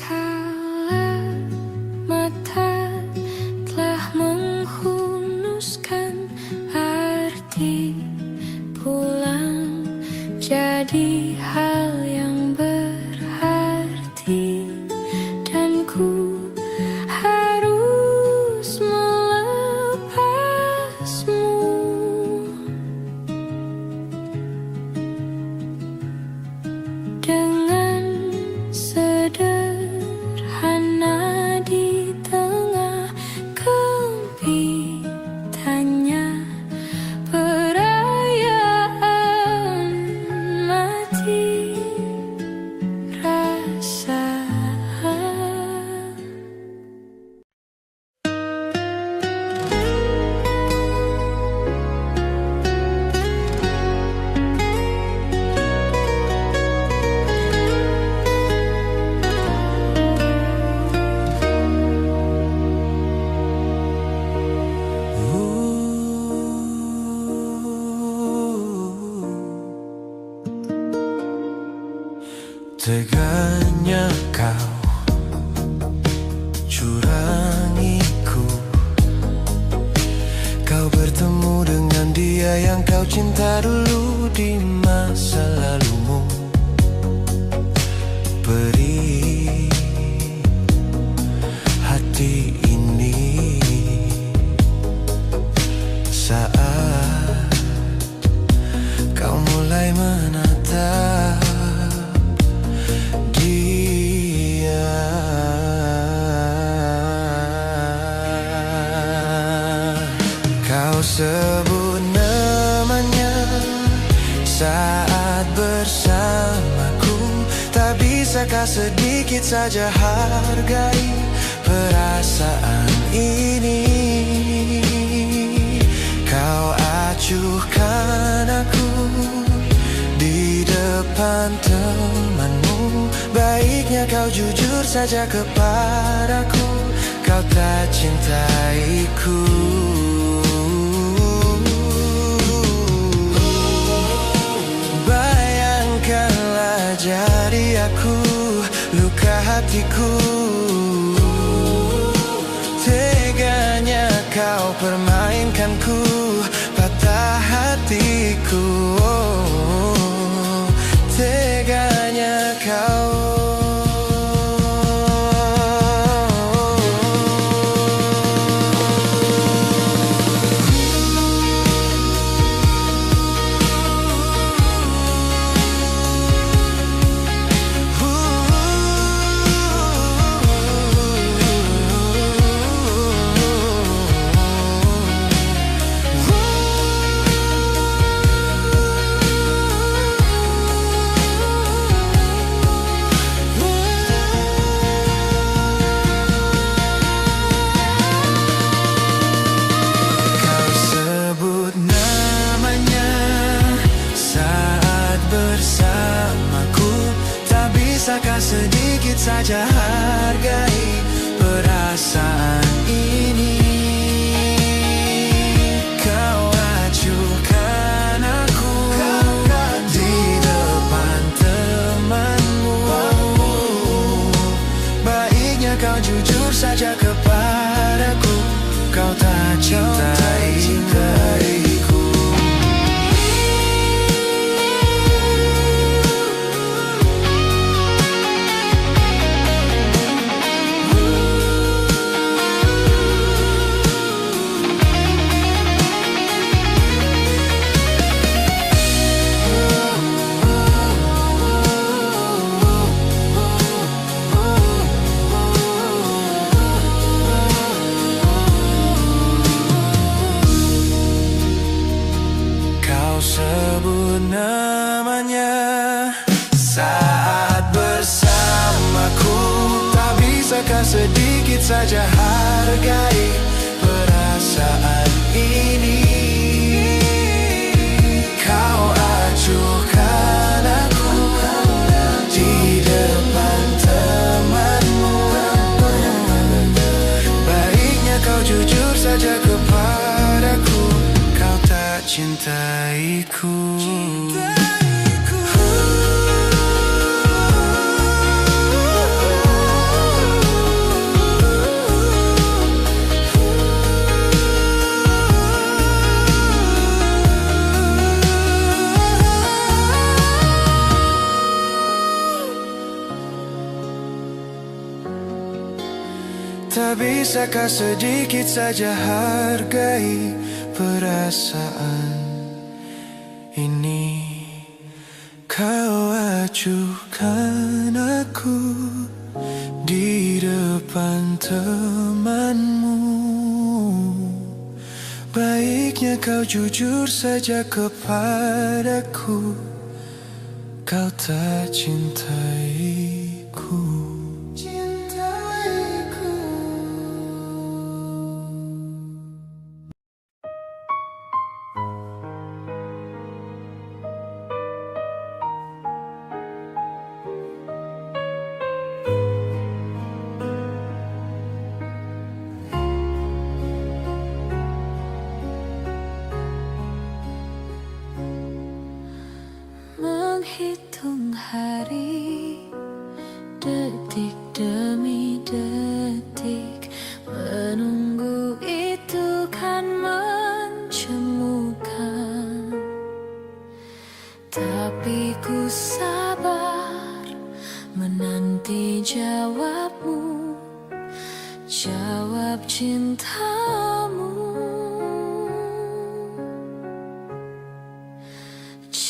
Kala mata telah menghunuskan, arti pulang jadi hal yang berarti, dan ku harus melepasmu. Dengan sederhana di tengah kempitannya, perayaan mati rasa. Teganya kau curangiku. Kau bertemu dengan dia yang kau cinta dulu di masa lalumu. Beri hati ini saat kau mulai menatap dia. sebut namanya saat bersamaku. Tak bisakah sedikit saja hargai perasaan ini? Kau acuhkan aku di depan temanmu. Baiknya kau jujur saja kepadaku, kau tak cintaiku. Bayangkanlah jadi aku, luka hatiku. Teganya kau permainkanku, patah hatiku. Teganya kau. Bisakah sedikit saja hargai perasaan ini? Kau acuhkan aku di depan temanmu. Baiknya kau jujur saja kepadaku, kau tak cintaiku. Sebut namanya saat bersamaku. Tak bisakah sedikit saja hargai perasaan ini? Kau acuhkan aku di depan temanmu. Baiknya kau jujur saja kepadaku, kau tak cintaiku. Tak bisakah sedikit saja hargai perasaan ini? Kau acuhkan aku di depan temanmu. Baiknya kau jujur saja kepadaku, kau tak cintaiku. Menghitung hari, detik demi detik, menunggu itu kan mencemukan. Tapi ku sabar menanti jawabmu, jawab cintamu.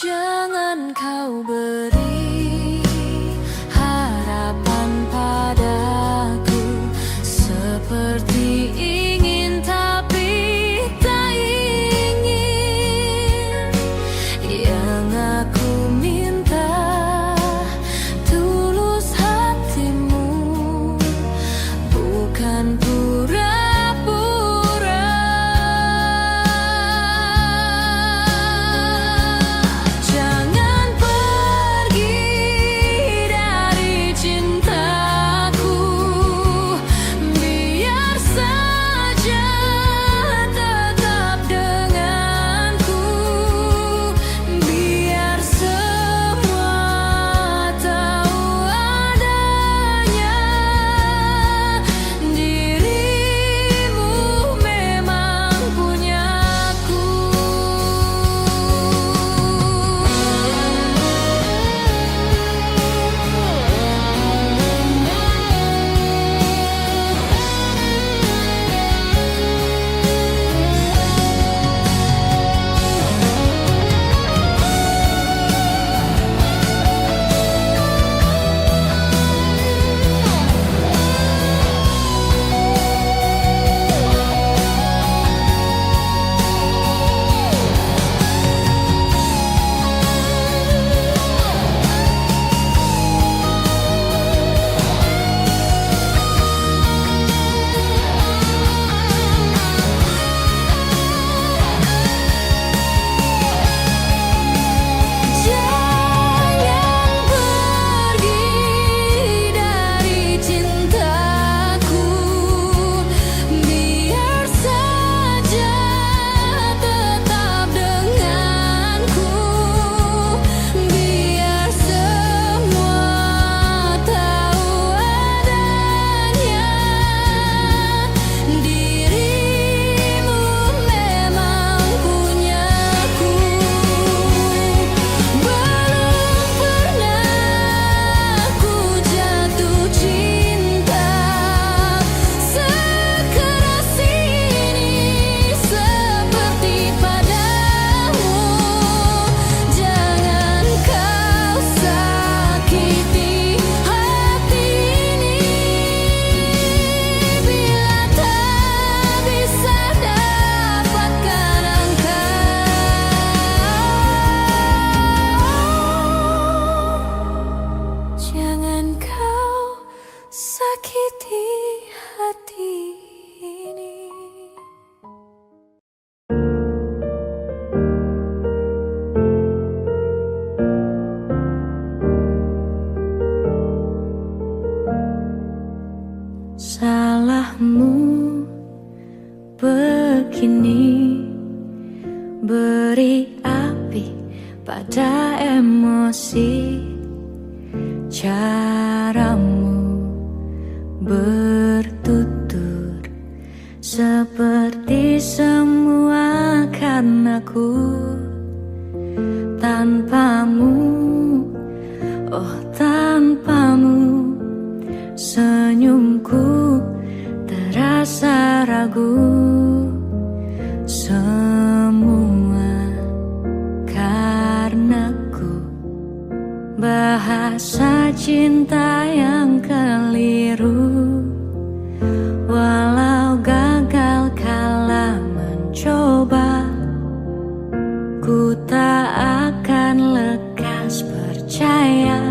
Jangan kau beri harapan padaku seperti ingin tapi tak ingin. salahmu begini, beri api pada emosi. Caramu bertutur seperti semua karena aku tanpamu, oh tanpamu senyumku terasa ragu. Semua karenaku, bahasa cinta yang keliru. Walau gagal kala mencoba, ku tak akan lekas percaya.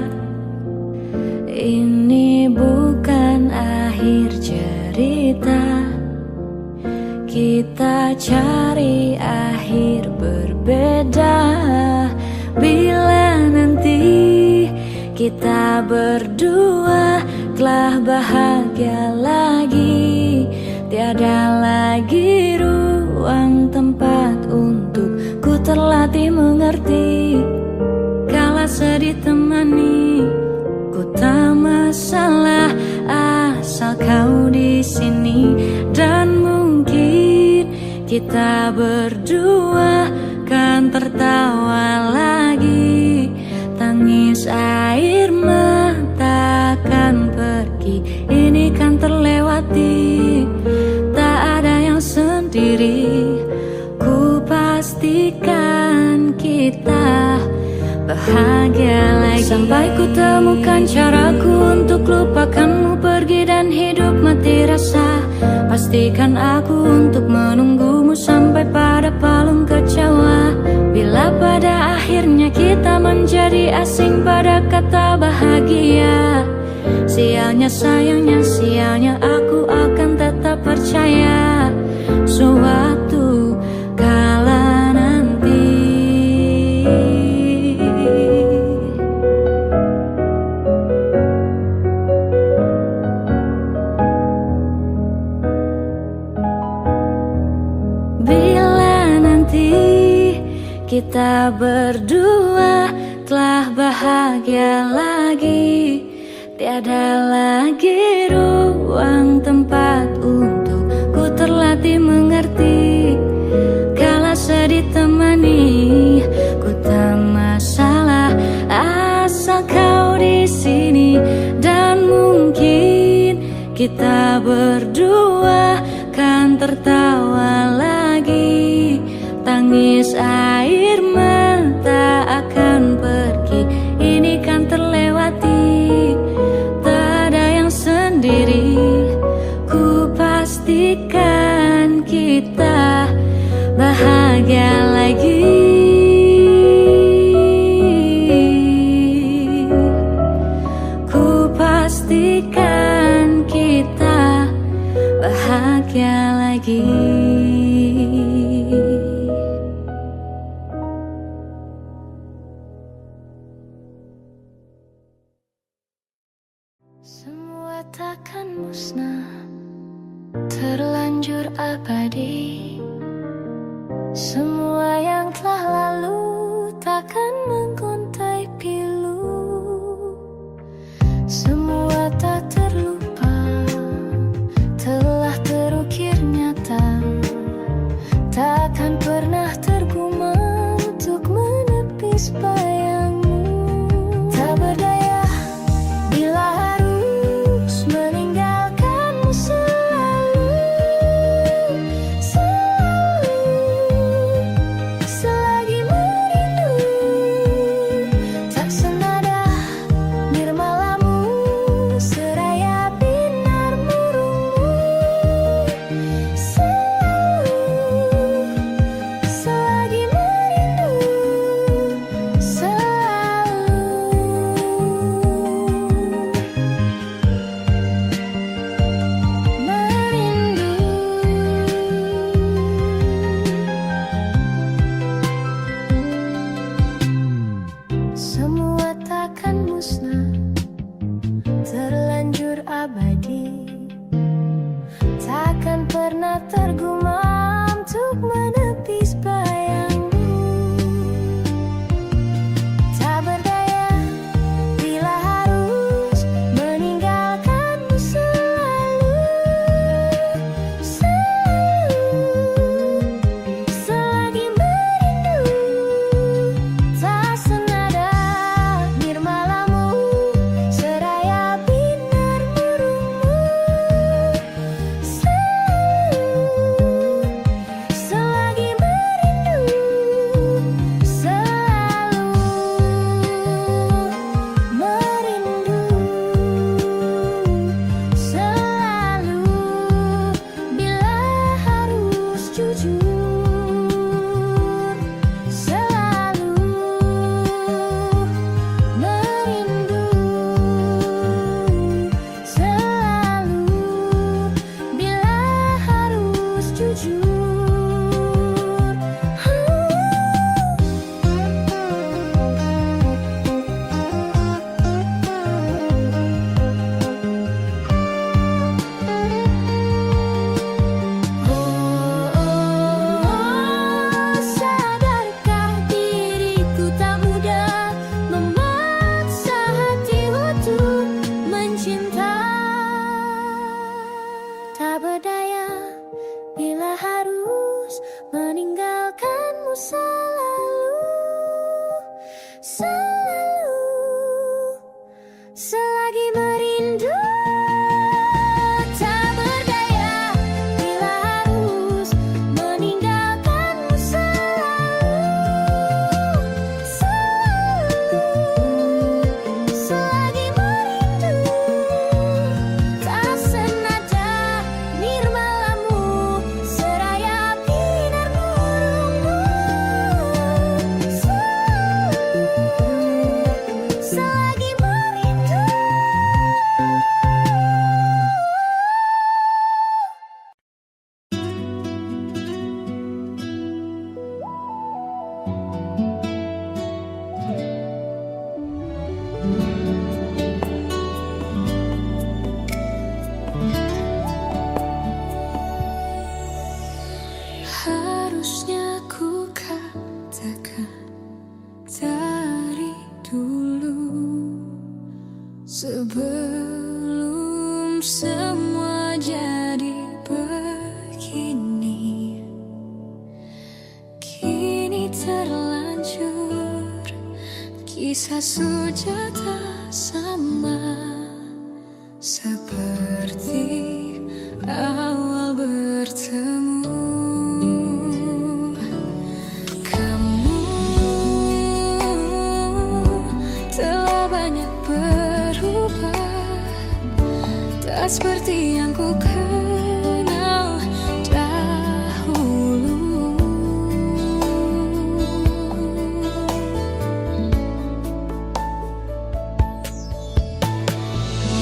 Ini bukan akhir cerita, kita cari akhir berbeda. Bila nanti kita berdua telah bahagia lagi, tiada lagi ruang tempat untuk ku terlatih mengerti. Kala sedih temani, ku tak masalah asal kau di sini. Dan mungkin kita berdua kan tertawa lagi. Tangis air mata kan pergi, ini kan terlewati. Tak ada yang sendiri, ku pastikan kita bahagia lagi. Sampai ku temukan caraku untuk lupakanmu pergi dan hidup mati rasa. Pastikan aku untuk menunggumu sampai pada palung kecewa. Bila pada akhirnya kita menjadi asing pada kata bahagia, sialnya sayangnya sialnya aku akan tetap percaya suatu kala nanti. Bila nanti kita berdua telah bahagia lagi, tiada lagi ruang tempat untuk ku terlatih mengerti. Kala sedih temani, ku tak masalah asal kau di sini. Dan mungkin kita berdua kan tertawa lagi. Tangis air mata akan pergi, ini kan terlewati. Tak ada yang sendiri, ku pastikan kita bahagia lagi. Ku pastikan kita bahagia lagi. Semua takkan musnah, terlanjur abadi. Semua yang telah lalu takkan mengontai pilu. Semua tak terlupa, telah terukir nyata. Takkan pernah tergumam untuk menepis bayangmu. Tak berdaya bila harus meninggalkanmu selalu, selalu, selalu. tak berdaya bila harus meninggalkanmu selalu, selalu, selagi merindu. Tak berdaya bila harus meninggalkanmu selalu, selalu, selagi merindu. Tak senada nirmalamu seraya binar burungmu, selalu, selagi merindu. Harusnya ku katakan dari dulu, sebelum semua jadi begini. Kini terlanjur kisah sujata sama seperti awal bertemu. Kamu telah banyak berubah, tak seperti yang ku kenal dahulu.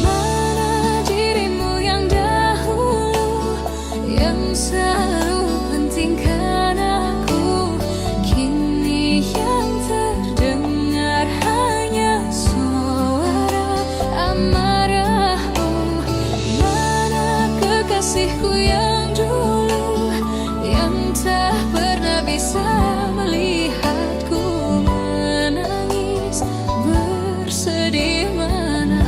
Mana dirimu yang dahulu, yang selalu pentingkan aku, kini yang terdengar hanya suara amarahmu. Mana kekasihku yang dulu, yang tak pernah bisa melihatku menangis bersedih. Mana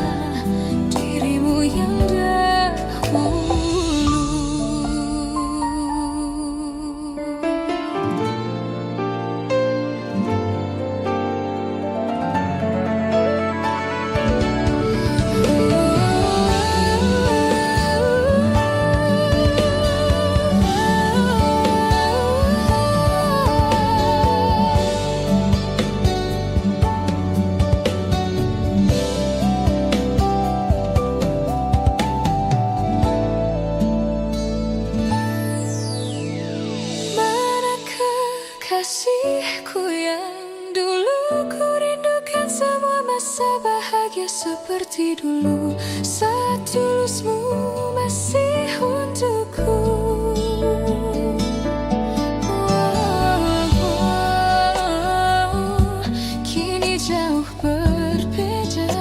dirimu yang dahulu. Mana kekasihku yang dulu, ku rindukan semua masa bahagia seperti dulu, saat tulusmu masih untukku. Kini jauh berbeda,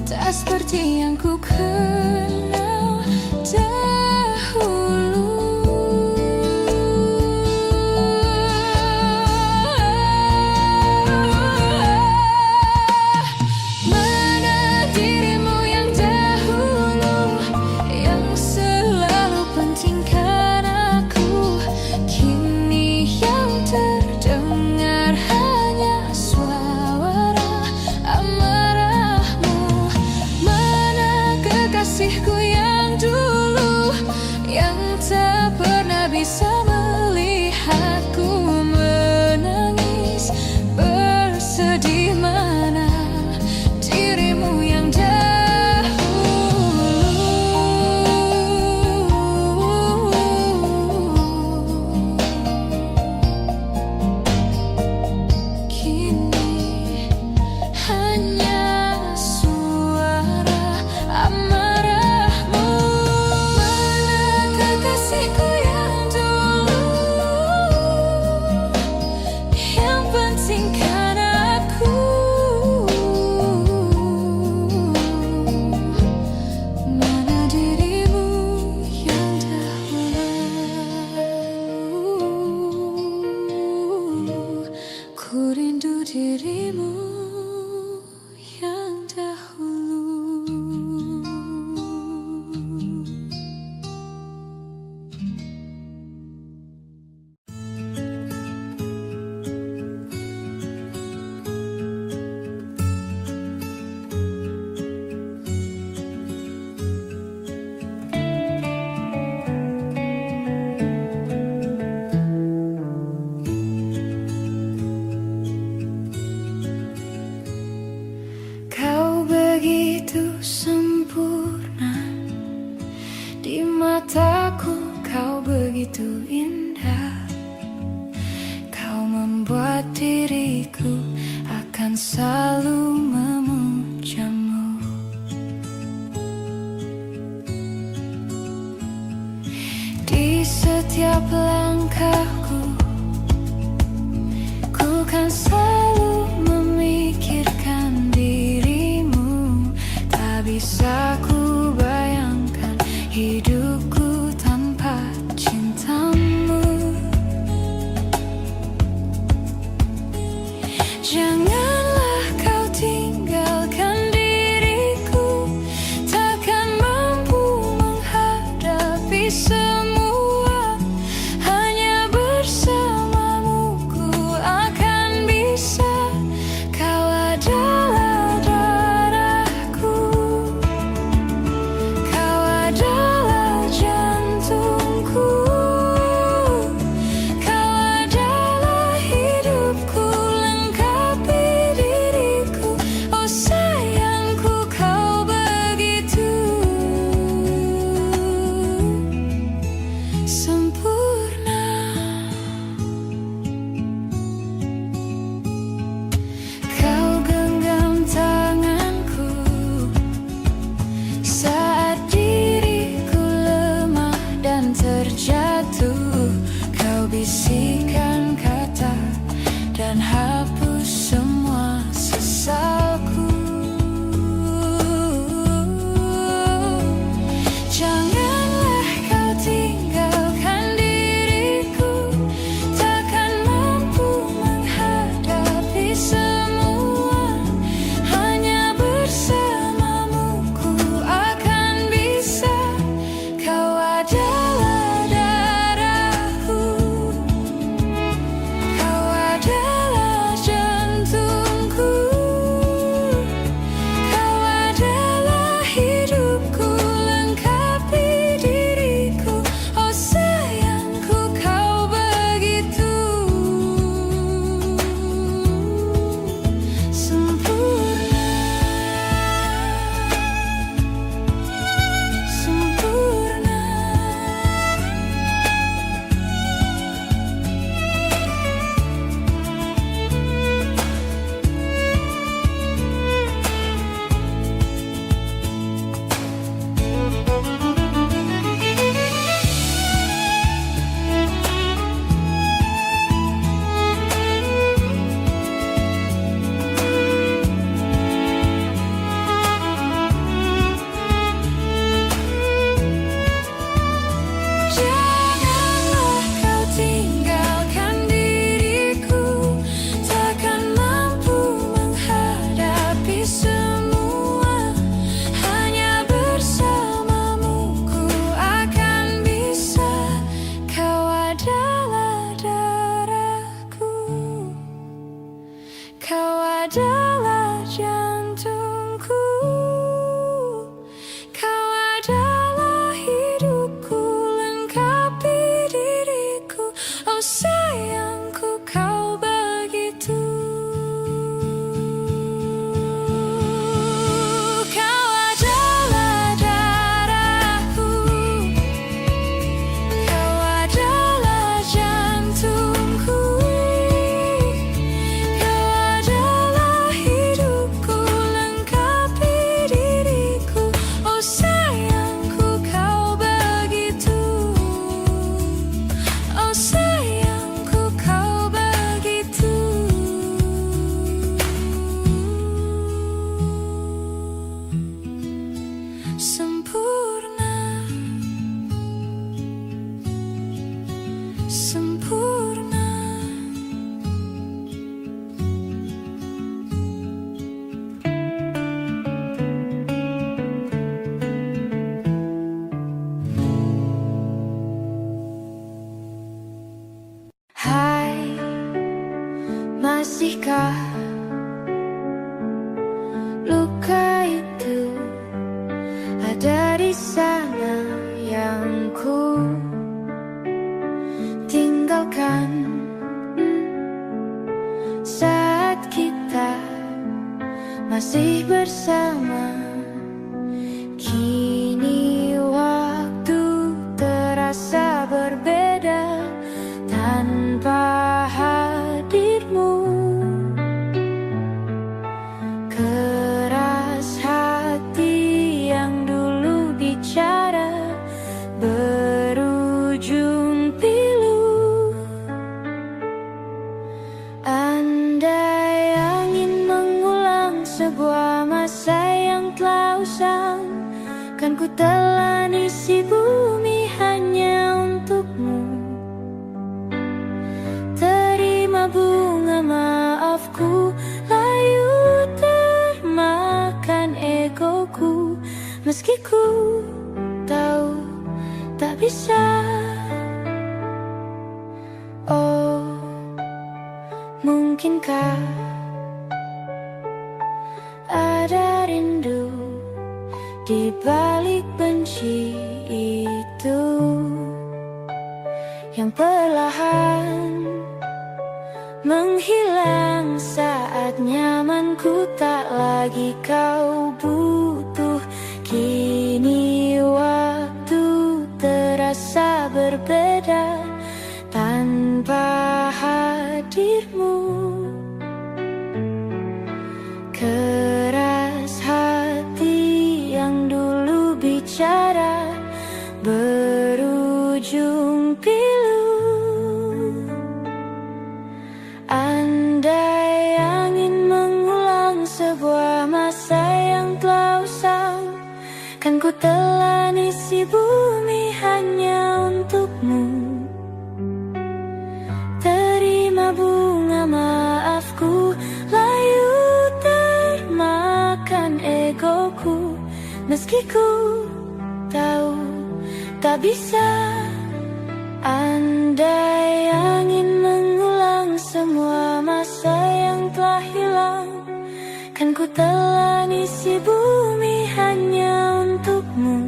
tak seperti yang ku kenal dahulu. Mana dirimu yang dahulu, yang selalu pentingkan aku, kini yang terdengar hanya suara amarahmu. Mana kekasihku yang dulu, mataku kau begitu indah. Kau membuat diriku akan selalu memujamu. Di setiap langkahku, ku kan selalu memikirkan dirimu. Tak bisa ku bayangkan hidupku tanpa cintamu. Janganlah kau tinggalkan diriku, takkan mampu menghadapi semua. Hanya bersamamu ku akan bisa. Kau adalah darahku, kau adalah jantungku, kau adalah hidupku, lengkapi diriku. Oh sayangku, kau begitu sempurna. Kau genggam tanganku saat diriku lemah dan terjatuh. Kau bisikan kata dan hapus semua sesalku. Janganlah kau tinggalkan diriku, takkan mampu menghadapi semua. Hanya bersamamu ku akan bisa. Kau adalah darahku, kau adalah jantungku, kau adalah hidupku, lengkapi diriku. Oh sayangku, kau begitu sempurna, sempurna. Janganlah kau tinggalkan diriku, takkan mampu menghadapi semua. Hanya bersamamu ku akan bisa. Kau adalah darahku, kau adalah jantungku, kau adalah hidupku, lengkapi diriku. Oh sayangku, kau begitu. Kau adalah darahku, kau adalah jantungku, kau adalah hidupku, lengkapi diriku. Oh sayangku, kau begitu. Oh sayangku, kau begitu sempurna, sempurna. Hai, masihkah luka itu ada di sana yang ku tinggalkan saat kita masih bersama? Kini waktu berujung pilu. Andai angin mengulang sebuah masa yang telah usang, kan ku telan isi bumi hanya untukmu. Terima bunga maafku, layu termakan egoku, meski ku tahu tak bisa. Oh, mungkinkah ada rindu di balik benci itu yang perlahan menghilang saat nyamanku tak lagi kau butuh. Kini waktu terasa berbeda tanpa hadirmu. Keras hati yang dulu bicara berujung pilu. Andai angin mengulang sebuah masa yang telah usang, kan ku telan isi bumi hanya untukmu. Terima bunga maafku, layu termakan egoku, meski ku tahu tak bisa. Andai angin mengulang semua masa yang telah hilang, kan ku telan isi bumi hanya untukmu.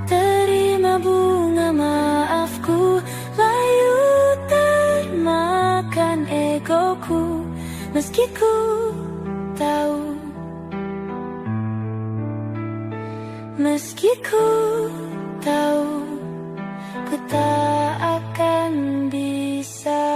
Terima bunga maafku, layu termakan egoku, meski ku tahu, meski ku tahu, ku tak akan bisa.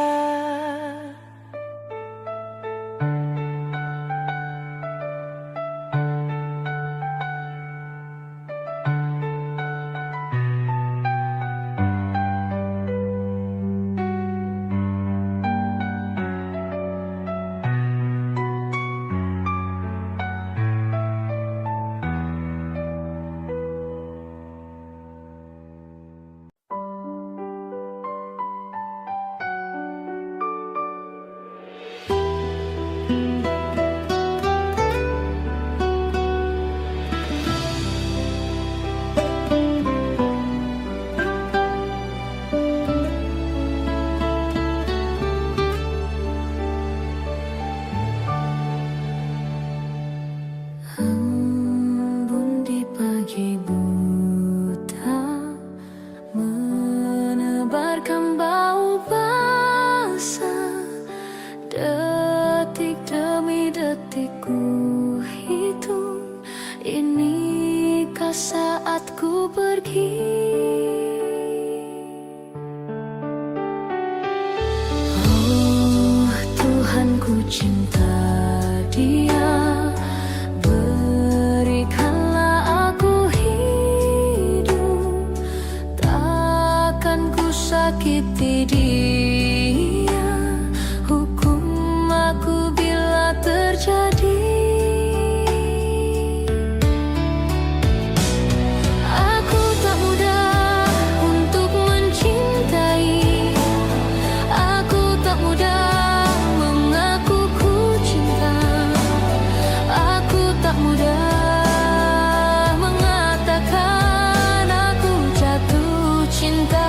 Embun di pagi buta menebarkan bau basah. Detik demi detik ku hitung, inikah saatku pergi. Oh Tuhan, ku cinta dia. Berikanlah aku hidup, takkan ku sakiti dia. Hukum aku bila terjadi. Aku tak mudah untuk mencintai, aku tak mudah mengaku ku cinta, aku tak mudah mengatakan aku jatuh cinta.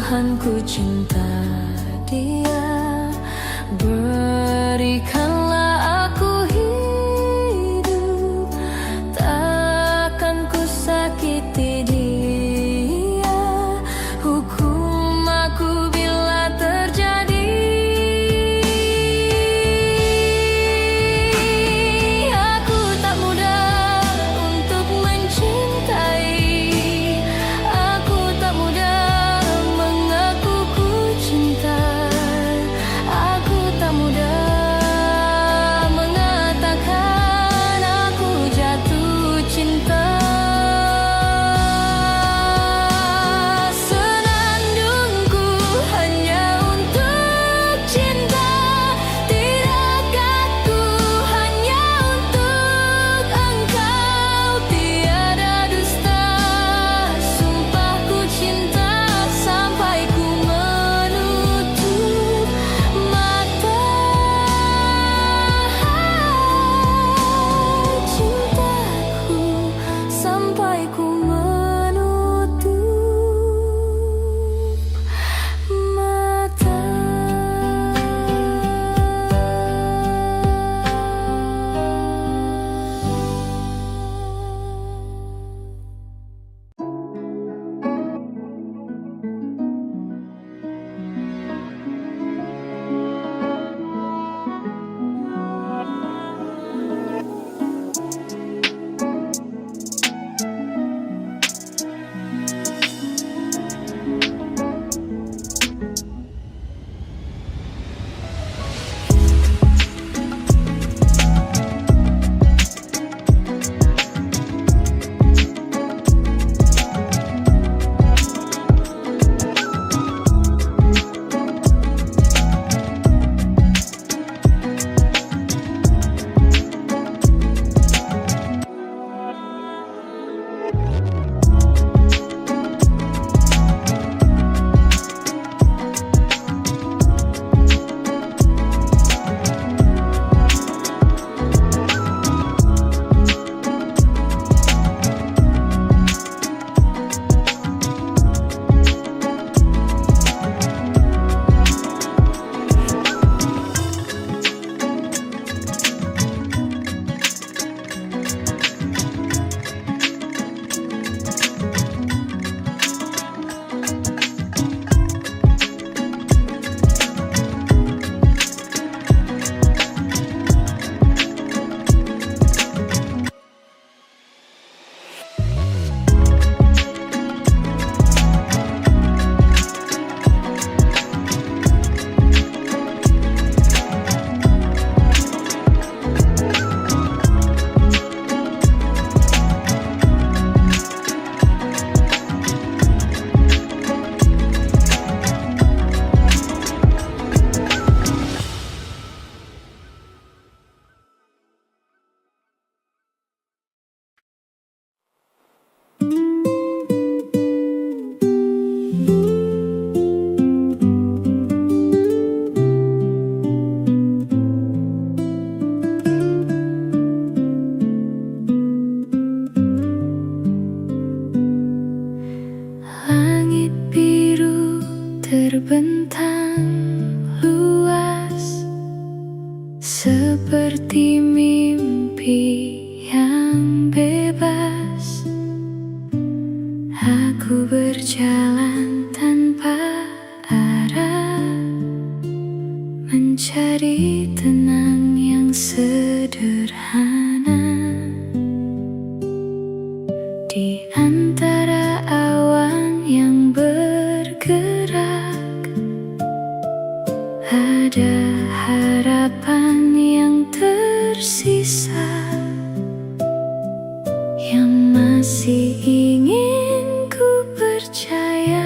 Tuhan ku cinta dia, berikanlah aku hidup, takkan ku sakiti dia. Hukum aku bila terjadi. Aku tak mudah untuk mencintai, aku tak mudah mengaku ku cinta, aku tak mudah mengatakan aku jatuh cinta. Senandungku hanya untuk cinta, tirakatku hanya untuk engkau. Tiada dusta, sumpahku cinta sampai ku menutup mata. Cintaku sampai ku menutup mata. Langit biru terbentang luas, seperti mimpi yang bebas. Aku berjalan tanpa arah, mencari tenang yang sederhana. Di antara awan yang bergerak, ada harapan yang tersisa, yang masih ingin ku percaya,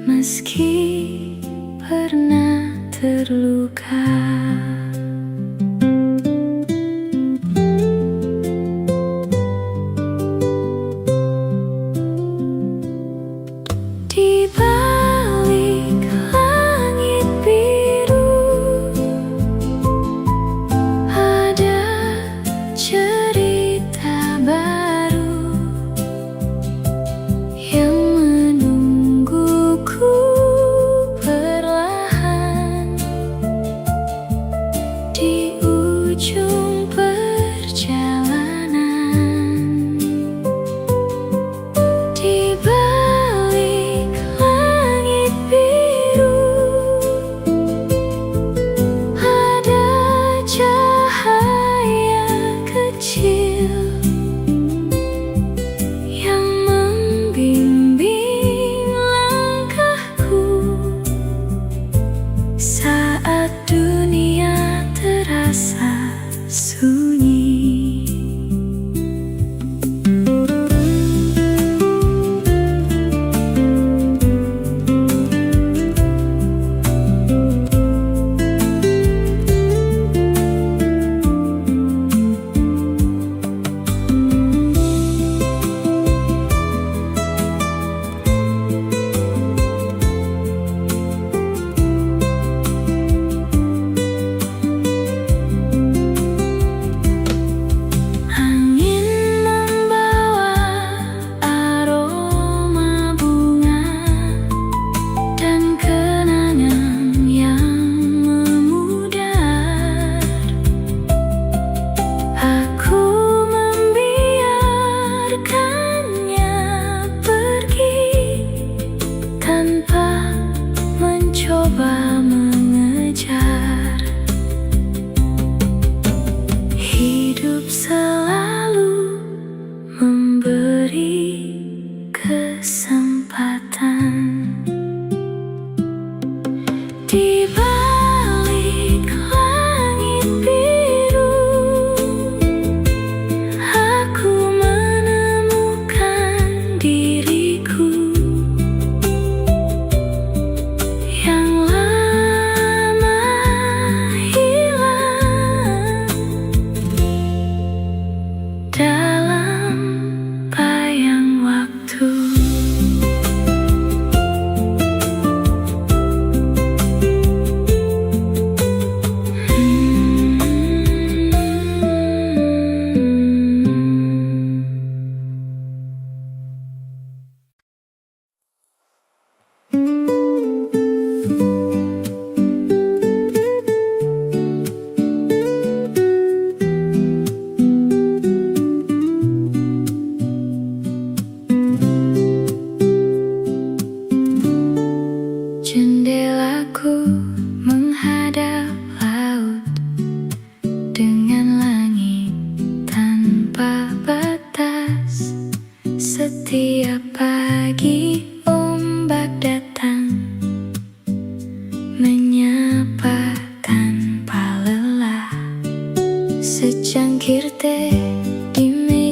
meski pernah terluka. Di balik langit biru,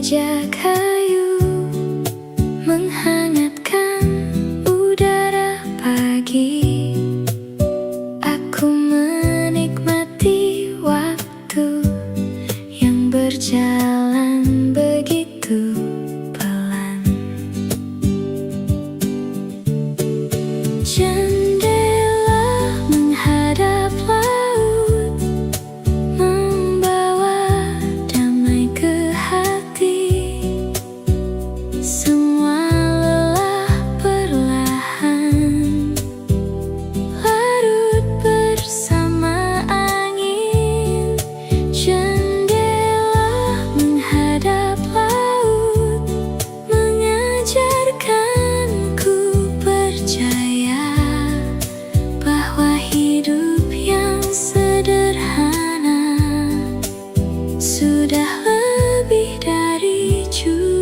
meja kayu menghangatkan udara pagi. Aku menikmati waktu yang berjalan begitu pelan. Jendela menghadap laut, membawa damai ke hati. Semua lelah perlahan larut bersama angin. Jendela menghadap laut mengajarkanku percaya bahwa hidup yang sederhana sudah lebih dari cukup.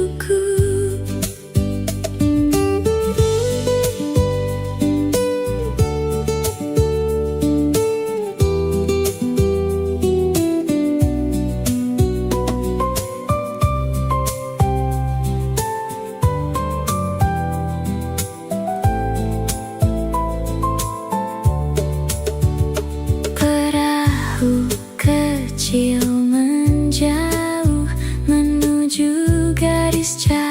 Perahu kecil menjauh menuju garis jauh.